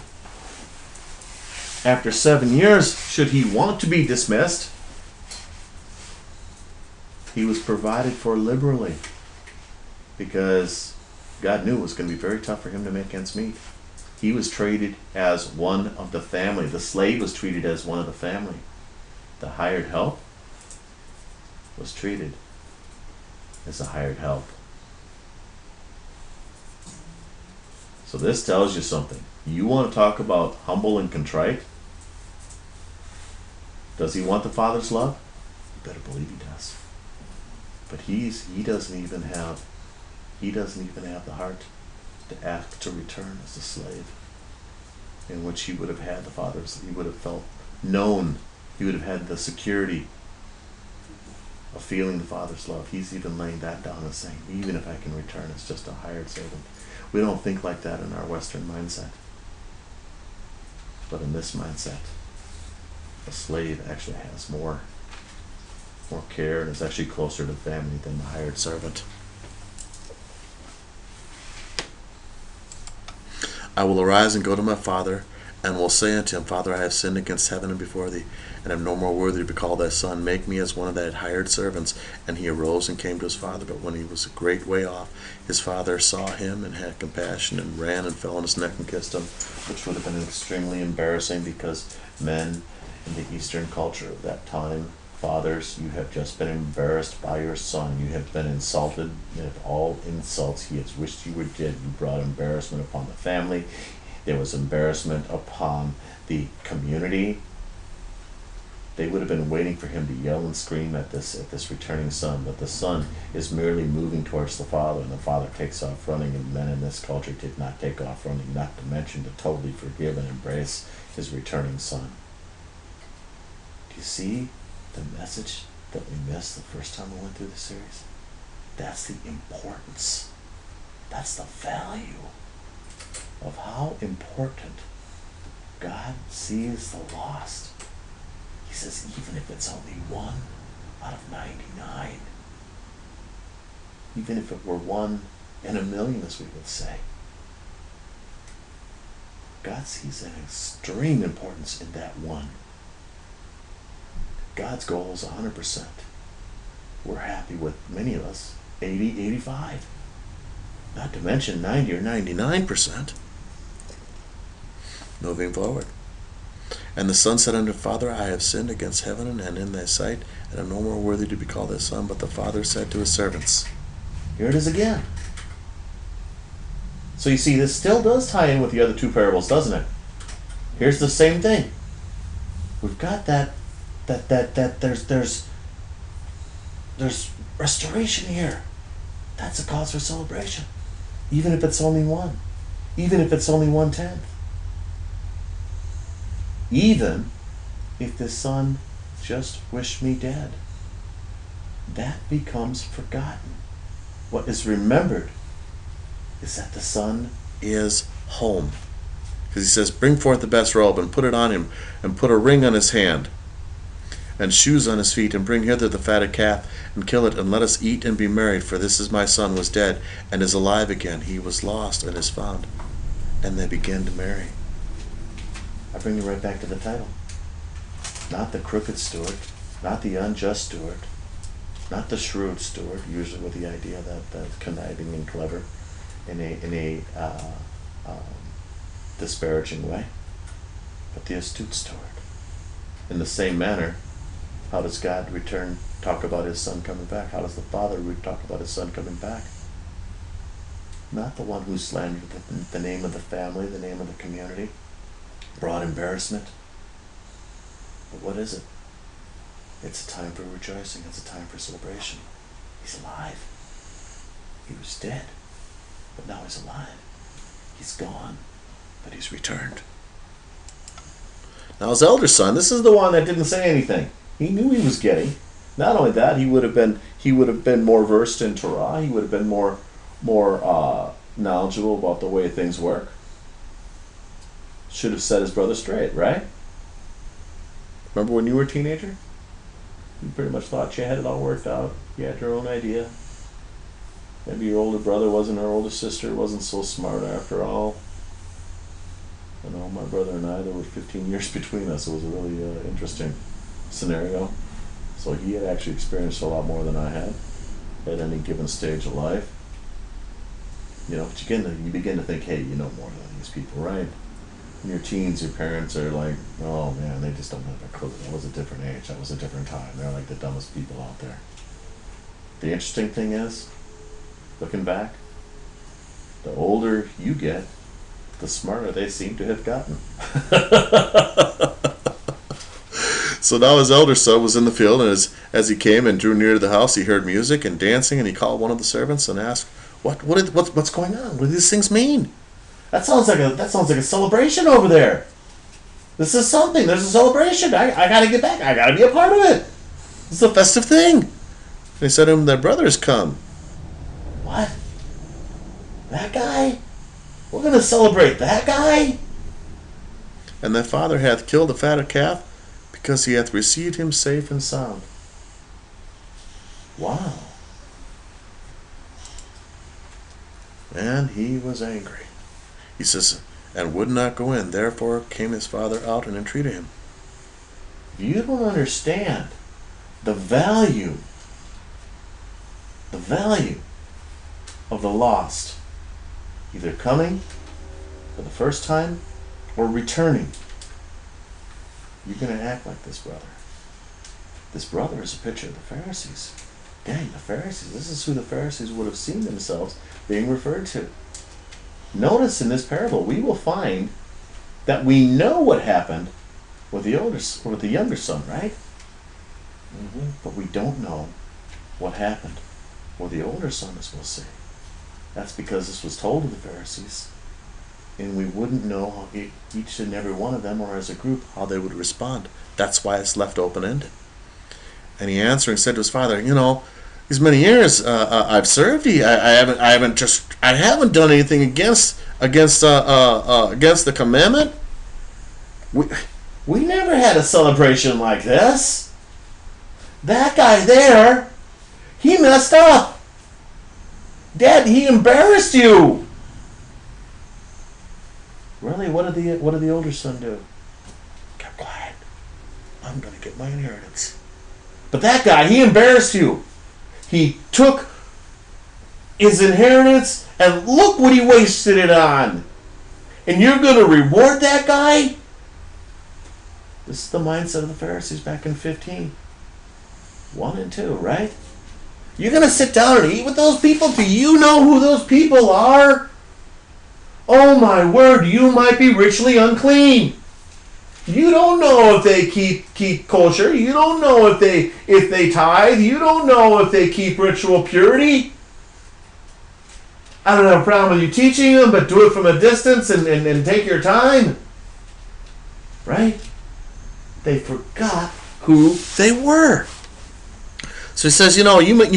after 7 years, should he want to be dismissed. He was provided for liberally because God knew it was going to be very tough for him to make ends meet. He was treated as one of the family. The slave was treated as one of the family. The hired help was treated as a hired help. So this tells you something. You want to talk about humble and contrite? Does he want the Father's love? You better believe he does. But he doesn't even have the heart to ask to return as a slave, in which he would have had the Father's. He would have felt known. He would have had the security of feeling the Father's love. He's even laying that down and saying, even if I can return as just a hired servant. We don't think like that in our Western mindset. But in this mindset, a slave actually has more care and is actually closer to family than the hired servant. I will arise and go to my father, and will say unto him, Father, I have sinned against heaven and before thee, and am no more worthy to be called thy son. Make me as one of thy hired servants. And he arose and came to his father. But when he was a great way off, his father saw him and had compassion, and ran and fell on his neck and kissed him, which would have been extremely embarrassing, because men in the Eastern culture of that time, fathers, you have just been embarrassed by your son. You have been insulted. And of all insults he has wished you were dead. You brought embarrassment upon the family. There was embarrassment upon the community. They would have been waiting for him to yell and scream at this returning son, but the son is merely moving towards the father, and the father takes off running, and men in this culture did not take off running, not to mention to totally forgive and embrace his returning son. Do you see the message that we missed the first time we went through the series? That's the importance. That's the value of how important God sees the lost. He says, even if it's only 1 out of 99, even if it were 1 in a million, as we would say, God sees an extreme importance in that one. God's goal is 100%. We're happy with, many of us, 80, 85. Not to mention 90 or 99%. Moving forward. And the son said unto the father, I have sinned against heaven and in thy sight, and am no more worthy to be called thy son. But the father said to his servants. Here it is again. So you see, this still does tie in with the other 2 parables, doesn't it? Here's the same thing. We've got that there's restoration here. That's a cause for celebration. Even if it's only 1. Even if it's only 1/10. Even if the son just wished me dead. That becomes forgotten. What is remembered is that the son is home. Because he says, bring forth the best robe and put it on him, and put a ring on his hand, and shoes on his feet, and bring hither the fatted calf, and kill it, and let us eat and be merry. For this is my son was dead, and is alive again. He was lost, and is found. And they began to marry. I bring you right back to the title. Not the crooked steward, not the unjust steward, not the shrewd steward, usually with the idea that conniving and clever in a disparaging way, but the astute steward. In the same manner, how does God talk about his son coming back? How does the father talk about his son coming back? Not the one who slandered the name of the family, the name of the community, brought embarrassment. But what is it? It's a time for rejoicing. It's a time for celebration. He's alive. He was dead, but now he's alive. He's gone, but he's returned. Now his elder son, this is the one that didn't say anything. He knew he was getting. Not only that, he would have been more versed in Torah. He would have been more knowledgeable about the way things work. Should have set his brother straight, right? Remember when you were a teenager? You pretty much thought you had it all worked out. You had your own idea. Maybe your older brother wasn't, or older sister wasn't so smart after all. I know my brother and I, there were 15 years between us. It was a really interesting scenario. So he had actually experienced a lot more than I had at any given stage of life. You know, but you begin to think, hey, you know more than these people, right? In your teens, your parents are like, oh man, they just don't have a clue. That was a different age. That was a different time. They're like the dumbest people out there. The interesting thing is, looking back, the older you get, the smarter they seem to have gotten. So now his elder son was in the field, and as he came and drew near to the house, he heard music and dancing, and he called one of the servants and asked, what's going on? What do these things mean? That sounds like a celebration over there. This is something. There's a celebration. I gotta get back. I gotta be a part of it. It's a festive thing. And he said to him, their brother has come. What? That guy? We're going to celebrate that guy? And thy father hath killed the fatted calf, because he hath received him safe and sound. Wow. And he was angry. He says, and would not go in. Therefore came his father out and entreated him. You don't understand the value of the lost, either coming for the first time or returning. You're going to act like this brother. This brother is a picture of the Pharisees. Dang, the Pharisees. This is who the Pharisees would have seen themselves being referred to. notice in this parable, we will find that we know what happened with the younger son, right? But we don't know what happened with the older son, as we'll see. That's because this was told to the Pharisees, and we wouldn't know how each and every one of them, or as a group, how they would respond. That's why it's left open-ended. And he answering said to his father, these many years I've served you. I haven't done anything against the commandment. We never had a celebration like this. That guy there, he messed up. Dad, he embarrassed you. Really? What did the older son do? Kept quiet. I'm gonna get my inheritance. But that guy, he embarrassed you. He took his inheritance and look what he wasted it on. And you're gonna reward that guy? This is the mindset of the Pharisees back in 15. 1 and 2, right? You're going to sit down and eat with those people? Do you know who those people are? Oh my word, you might be ritually unclean. You don't know if they keep kosher. You don't know if they tithe. You don't know if they keep ritual purity. I don't have a problem with you teaching them, but do it from a distance and take your time. Right? They forgot who they were. So he says, you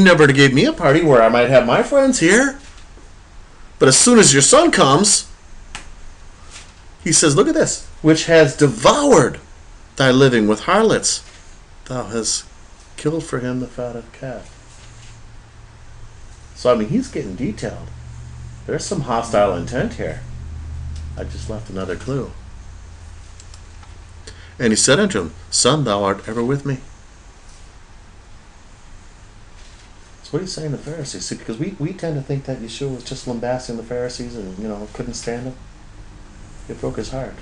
never gave me a party where I might have my friends here. But as soon as your son comes, he says, look at this, which has devoured thy living with harlots. Thou hast killed for him the fatted calf. So, he's getting detailed. There's some hostile intent here. I just left another clue. And he said unto him, Son, thou art ever with me. So what he's saying to the Pharisees, see, because we tend to think that Yeshua was just lambasting the Pharisees and, couldn't stand them. It broke his heart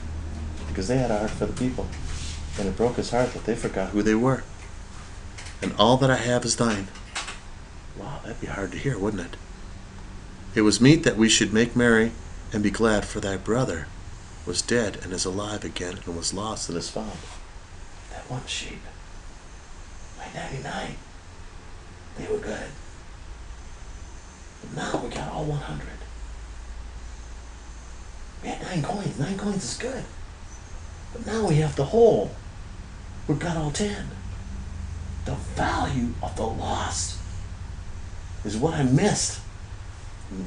because they had a heart for the people. And it broke his heart that they forgot who they were. And all that I have is thine. Wow, that'd be hard to hear, wouldn't it? It was meet that we should make merry and be glad, for thy brother was dead and is alive again, and was lost and is found. That one sheep, my 99, they were good. But now we got all 100. We had 9 coins. 9 coins is good. But now we have the whole. We've got all 10. The value of the lost is what I missed.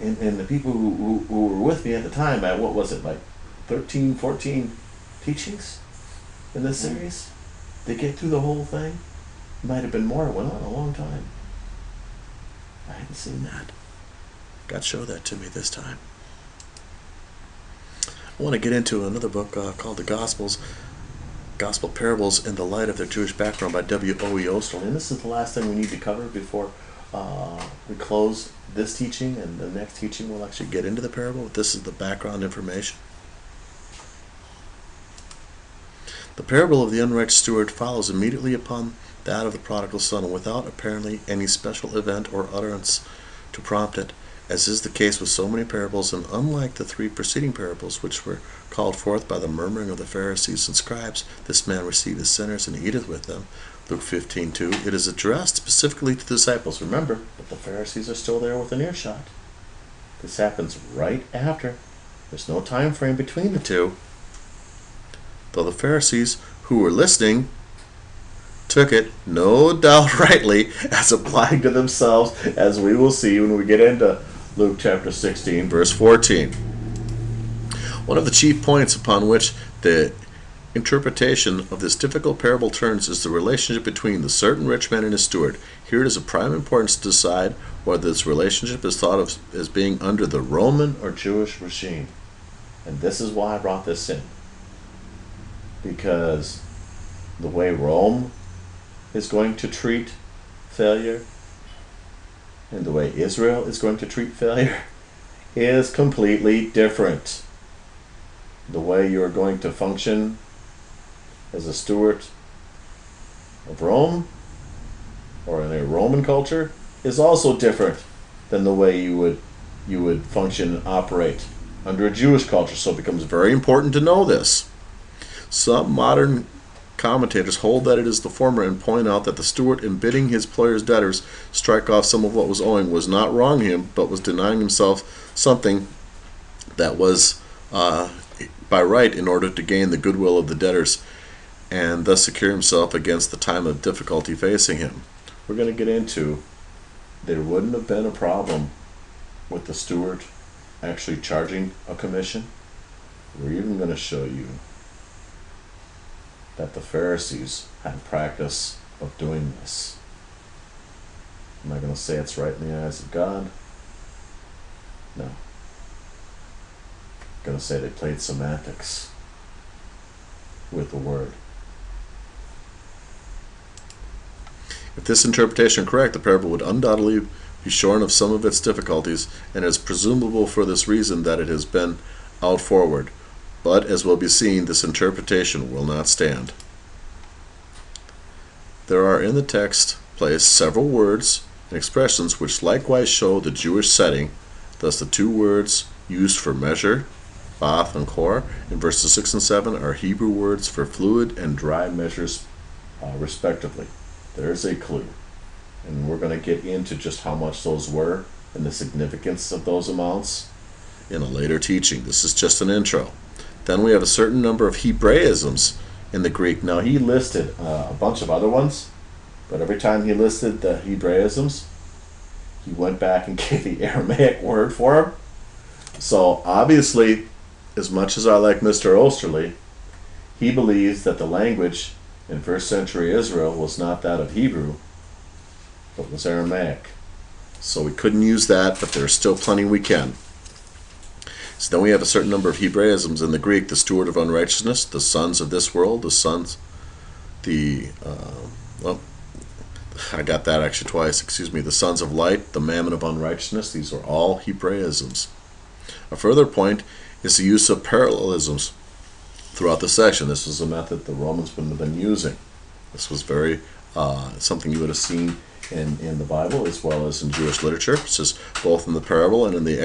And the people who were with me at the time, at what was it, like 13, 14 teachings in this series? They get through the whole thing. It might have been more. It went on a long time. I hadn't seen that. God showed that to me this time. I want to get into another book called The Gospel Parables in the Light of Their Jewish Background by W.O.E. Osterling. And this is the last thing we need to cover before we close this teaching, and the next teaching we'll actually get into the parable. This is the background information. The parable of the unrighteous steward follows immediately upon that of the prodigal son, without apparently any special event or utterance to prompt it, as is the case with so many parables, and unlike the 3 preceding parables, which were called forth by the murmuring of the Pharisees and scribes, this man receiveth sinners and eateth with them, Luke 15:2, it is addressed specifically to the disciples. Remember, but the Pharisees are still there with an earshot. This happens right after. There's no time frame between the two. Though the Pharisees who were listening took it, no doubt rightly, as applying to themselves, as we will see when we get into Luke chapter 16, verse 14. One of the chief points upon which the interpretation of this difficult parable turns is the relationship between the certain rich man and his steward. Here it is of prime importance to decide whether this relationship is thought of as being under the Roman or Jewish regime. And this is why I brought this in. Because the way Rome is going to treat failure and the way Israel is going to treat failure is completely different. The way you are going to function as a steward of Rome or in a Roman culture is also different than the way you would function and operate under a Jewish culture, so it becomes very important to know this. Some modern commentators hold that it is the former and point out that the steward, in bidding his employer's debtors strike off some of what was owing, was not wronging him, but was denying himself something that was by right in order to gain the goodwill of the debtors and thus secure himself against the time of difficulty facing him. We're going to get into, there wouldn't have been a problem with the steward actually charging a commission. We're even going to show you that the Pharisees had a practice of doing this. Am I going to say it's right in the eyes of God? No. I'm going to say they played semantics with the word. If this interpretation is correct, the parable would undoubtedly be shorn of some of its difficulties, and it is presumable for this reason that it has been out forward. But, as will be seen, this interpretation will not stand. There are in the text placed several words and expressions which likewise show the Jewish setting. Thus, the two words used for measure, bath and kor, in verses 6 and 7 are Hebrew words for fluid and dry measures, respectively. There's a clue. And we're going to get into just how much those were and the significance of those amounts in a later teaching. This is just an intro. Then we have a certain number of Hebraisms in the Greek. Now, he listed a bunch of other ones, but every time he listed the Hebraisms, he went back and gave the Aramaic word for them. So, obviously, as much as I like Mr. Osterley, he believes that the language in first century Israel was not that of Hebrew, but was Aramaic. So we couldn't use that, but there's still plenty we can. So then we have a certain number of Hebraisms in the Greek: the steward of unrighteousness, the sons of this world, I got that actually twice, the sons of light, the mammon of unrighteousness. These are all Hebraisms. A further point is the use of parallelisms throughout the section. This was a method the Romans wouldn't have been using. This was very something you would have seen in the Bible as well as in Jewish literature. This is both in the parable and in the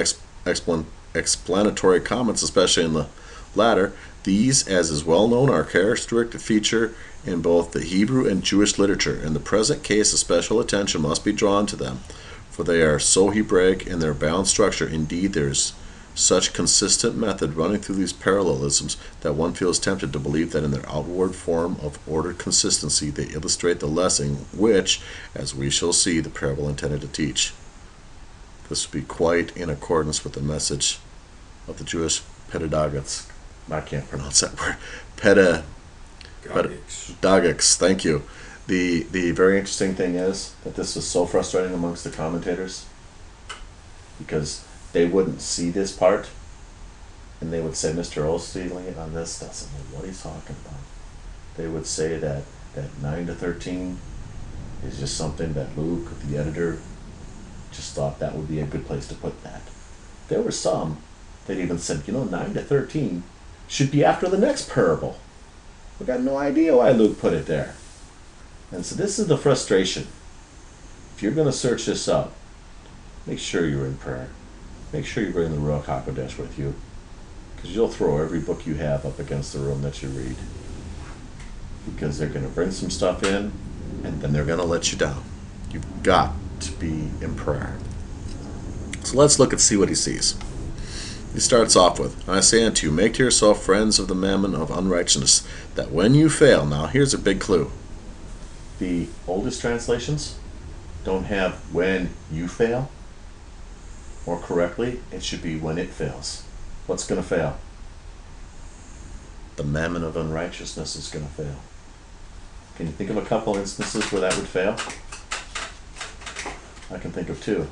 explanatory comments, especially in the latter. These, as is well known, are a characteristic feature in both the Hebrew and Jewish literature. In the present case, a special attention must be drawn to them, for they are so Hebraic in their balanced structure. Indeed, there is such consistent method running through these parallelisms that one feels tempted to believe that in their outward form of ordered consistency they illustrate the lesson which, as we shall see, the parable intended to teach. This would be quite in accordance with the message of the Jewish pedagogics. I can't pronounce that word. Pedagogics. Thank you. The very interesting thing is that this was so frustrating amongst the commentators because they wouldn't see this part, and they would say, Mr. Osteen on this doesn't know what he's talking about. They would say that 9 to 13 is just something that Luke, the editor, just thought that would be a good place to put that. There were some that even said, 9 to 13 should be after the next parable. We got no idea why Luke put it there. And so this is the frustration. If you're going to search this up, make sure you're in prayer. Make sure you bring the Ruach HaKodesh with you, because you'll throw every book you have up against the room that you read. Because they're going to bring some stuff in, and then they're going to let you down. You've got to be in prayer. So let's look and see what he sees. He starts off with, "And I say unto you, make to yourself friends of the mammon of unrighteousness, that when you fail..." Now here's a big clue. The oldest translations don't have "when you fail." More correctly, it should be "when it fails." What's going to fail? The mammon of unrighteousness is going to fail. Can you think of a couple instances where that would fail? I can think of two.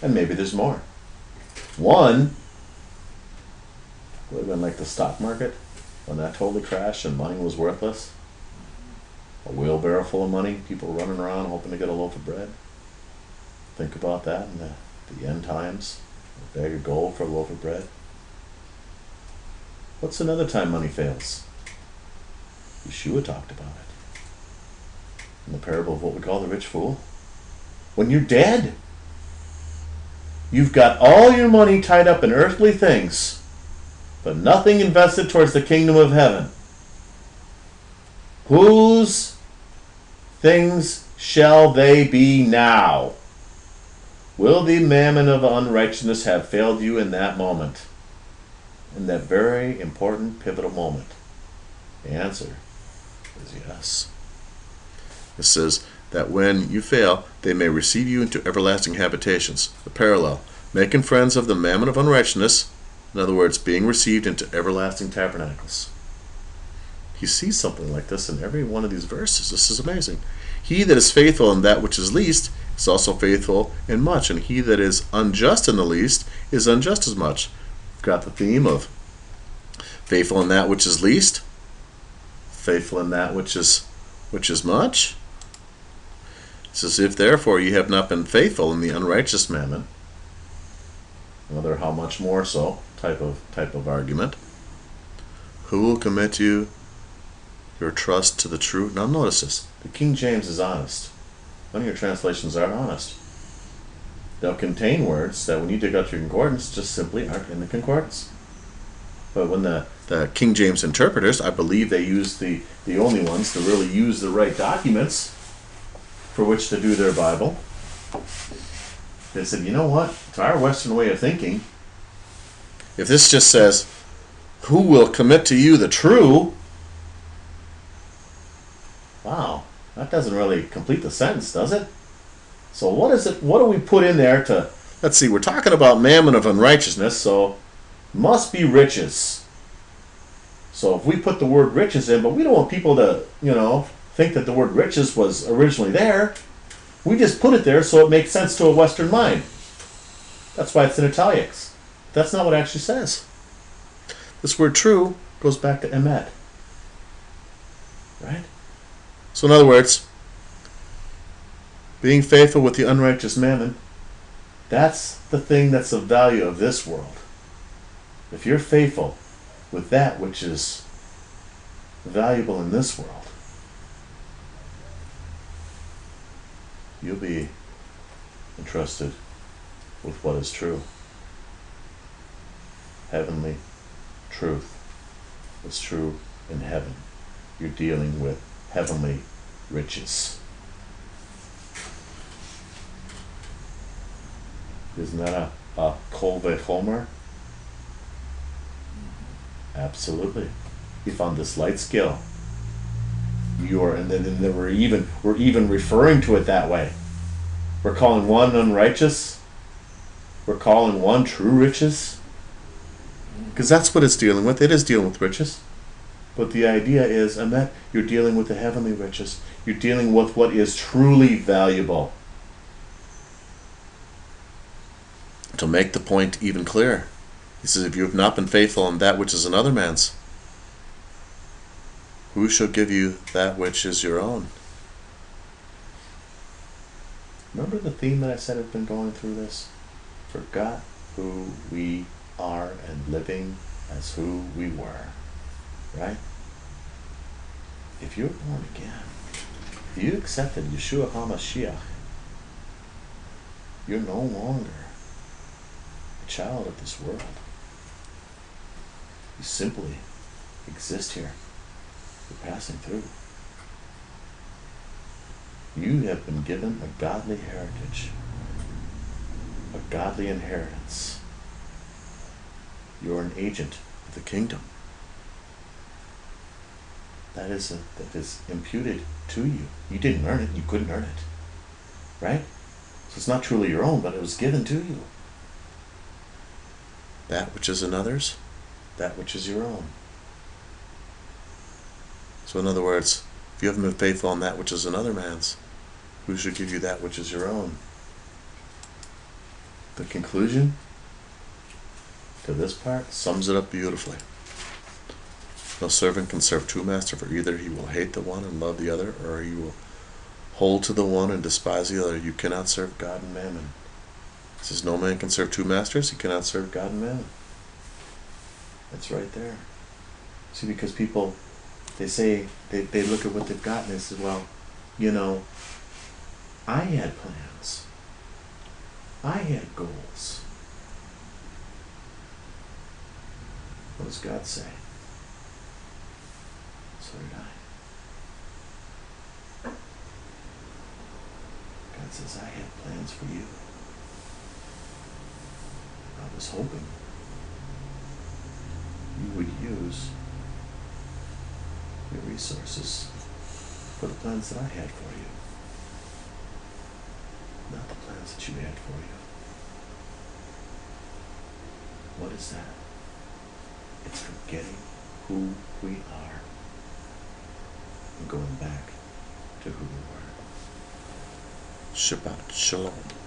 And maybe there's more. One would have been like the stock market, when that totally crashed and money was worthless. A wheelbarrow full of money, people running around hoping to get a loaf of bread. Think about that in the end times. A bag of gold for a loaf of bread. What's another time money fails? Yeshua talked about it. In the parable of what we call the rich fool. When you're dead. You've got all your money tied up in earthly things, but nothing invested towards the kingdom of heaven. Whose things shall they be now? Will the mammon of unrighteousness have failed you in that moment? In that very important, pivotal moment? The answer is yes. It says that when you fail, they may receive you into everlasting habitations. The parallel, making friends of the mammon of unrighteousness, in other words, being received into everlasting tabernacles. You see something like this in every one of these verses. This is amazing. He that is faithful in that which is least is also faithful in much, and he that is unjust in the least is unjust as much. We've got the theme of faithful in that which is least, faithful in that which is much. It says, if therefore you have not been faithful in the unrighteous mammon, another how much more so type of argument, who will commit you your trust to the true? Now notice this. The King James is honest. None of your translations are honest. They'll contain words that when you dig out your concordance just simply aren't in the concordance. But when the King James interpreters, I believe they use the only ones to really use the right documents for which to do their Bible. They said, you know what? To our Western way of thinking, if this just says, who will commit to you the true? Wow, that doesn't really complete the sentence, does it? So what is it? What do we put in there to, let's see, we're talking about mammon of unrighteousness, so must be riches. So if we put the word riches in, but we don't want people to, think that the word riches was originally there. We just put it there so it makes sense to a Western mind. That's why it's in italics. That's not what it actually says. This word true goes back to emet. Right? So in other words, being faithful with the unrighteous mammon, that's the thing that's of value of this world. If you're faithful with that which is valuable in this world, you'll be entrusted with what is true. Heavenly truth is true in heaven. You're dealing with heavenly riches. Isn't that a Kolve Homer? Absolutely. You found this light skill. And then we're even referring to it that way. We're calling one unrighteous. We're calling one true riches. Because that's what it's dealing with. It is dealing with riches. But the idea is, Emet, you're dealing with the heavenly riches. You're dealing with what is truly valuable. To make the point even clearer, he says, if you have not been faithful in that which is another man's, who shall give you that which is your own? Remember the theme that I said had been going through this? Forgot who we are and living as who we were. Right? If you're born again, if you accepted Yeshua HaMashiach, you're no longer a child of this world. You simply exist here. You're passing through. You have been given a godly heritage, a godly inheritance. You're an agent of the kingdom. That is imputed to you. You didn't earn it. You couldn't earn it. Right? So it's not truly your own, but it was given to you. That which is another's, that which is your own. So in other words, if you haven't been faithful on that which is another man's, who should give you that which is your own? The conclusion to this part sums it up beautifully. No servant can serve two masters, for either he will hate the one and love the other, or he will hold to the one and despise the other. You cannot serve God and mammon. It says no man can serve two masters. He cannot serve God and mammon. It's right there. See, because people, they say, they look at what they've got and they say, well, I had plans. I had goals. What does God say? So did I. God says, I have plans for you. I was hoping you would use your resources for the plans that I had for you, not the plans that you had for you. What is that? It's forgetting who we are and going back to who we were. Shabbat Shalom.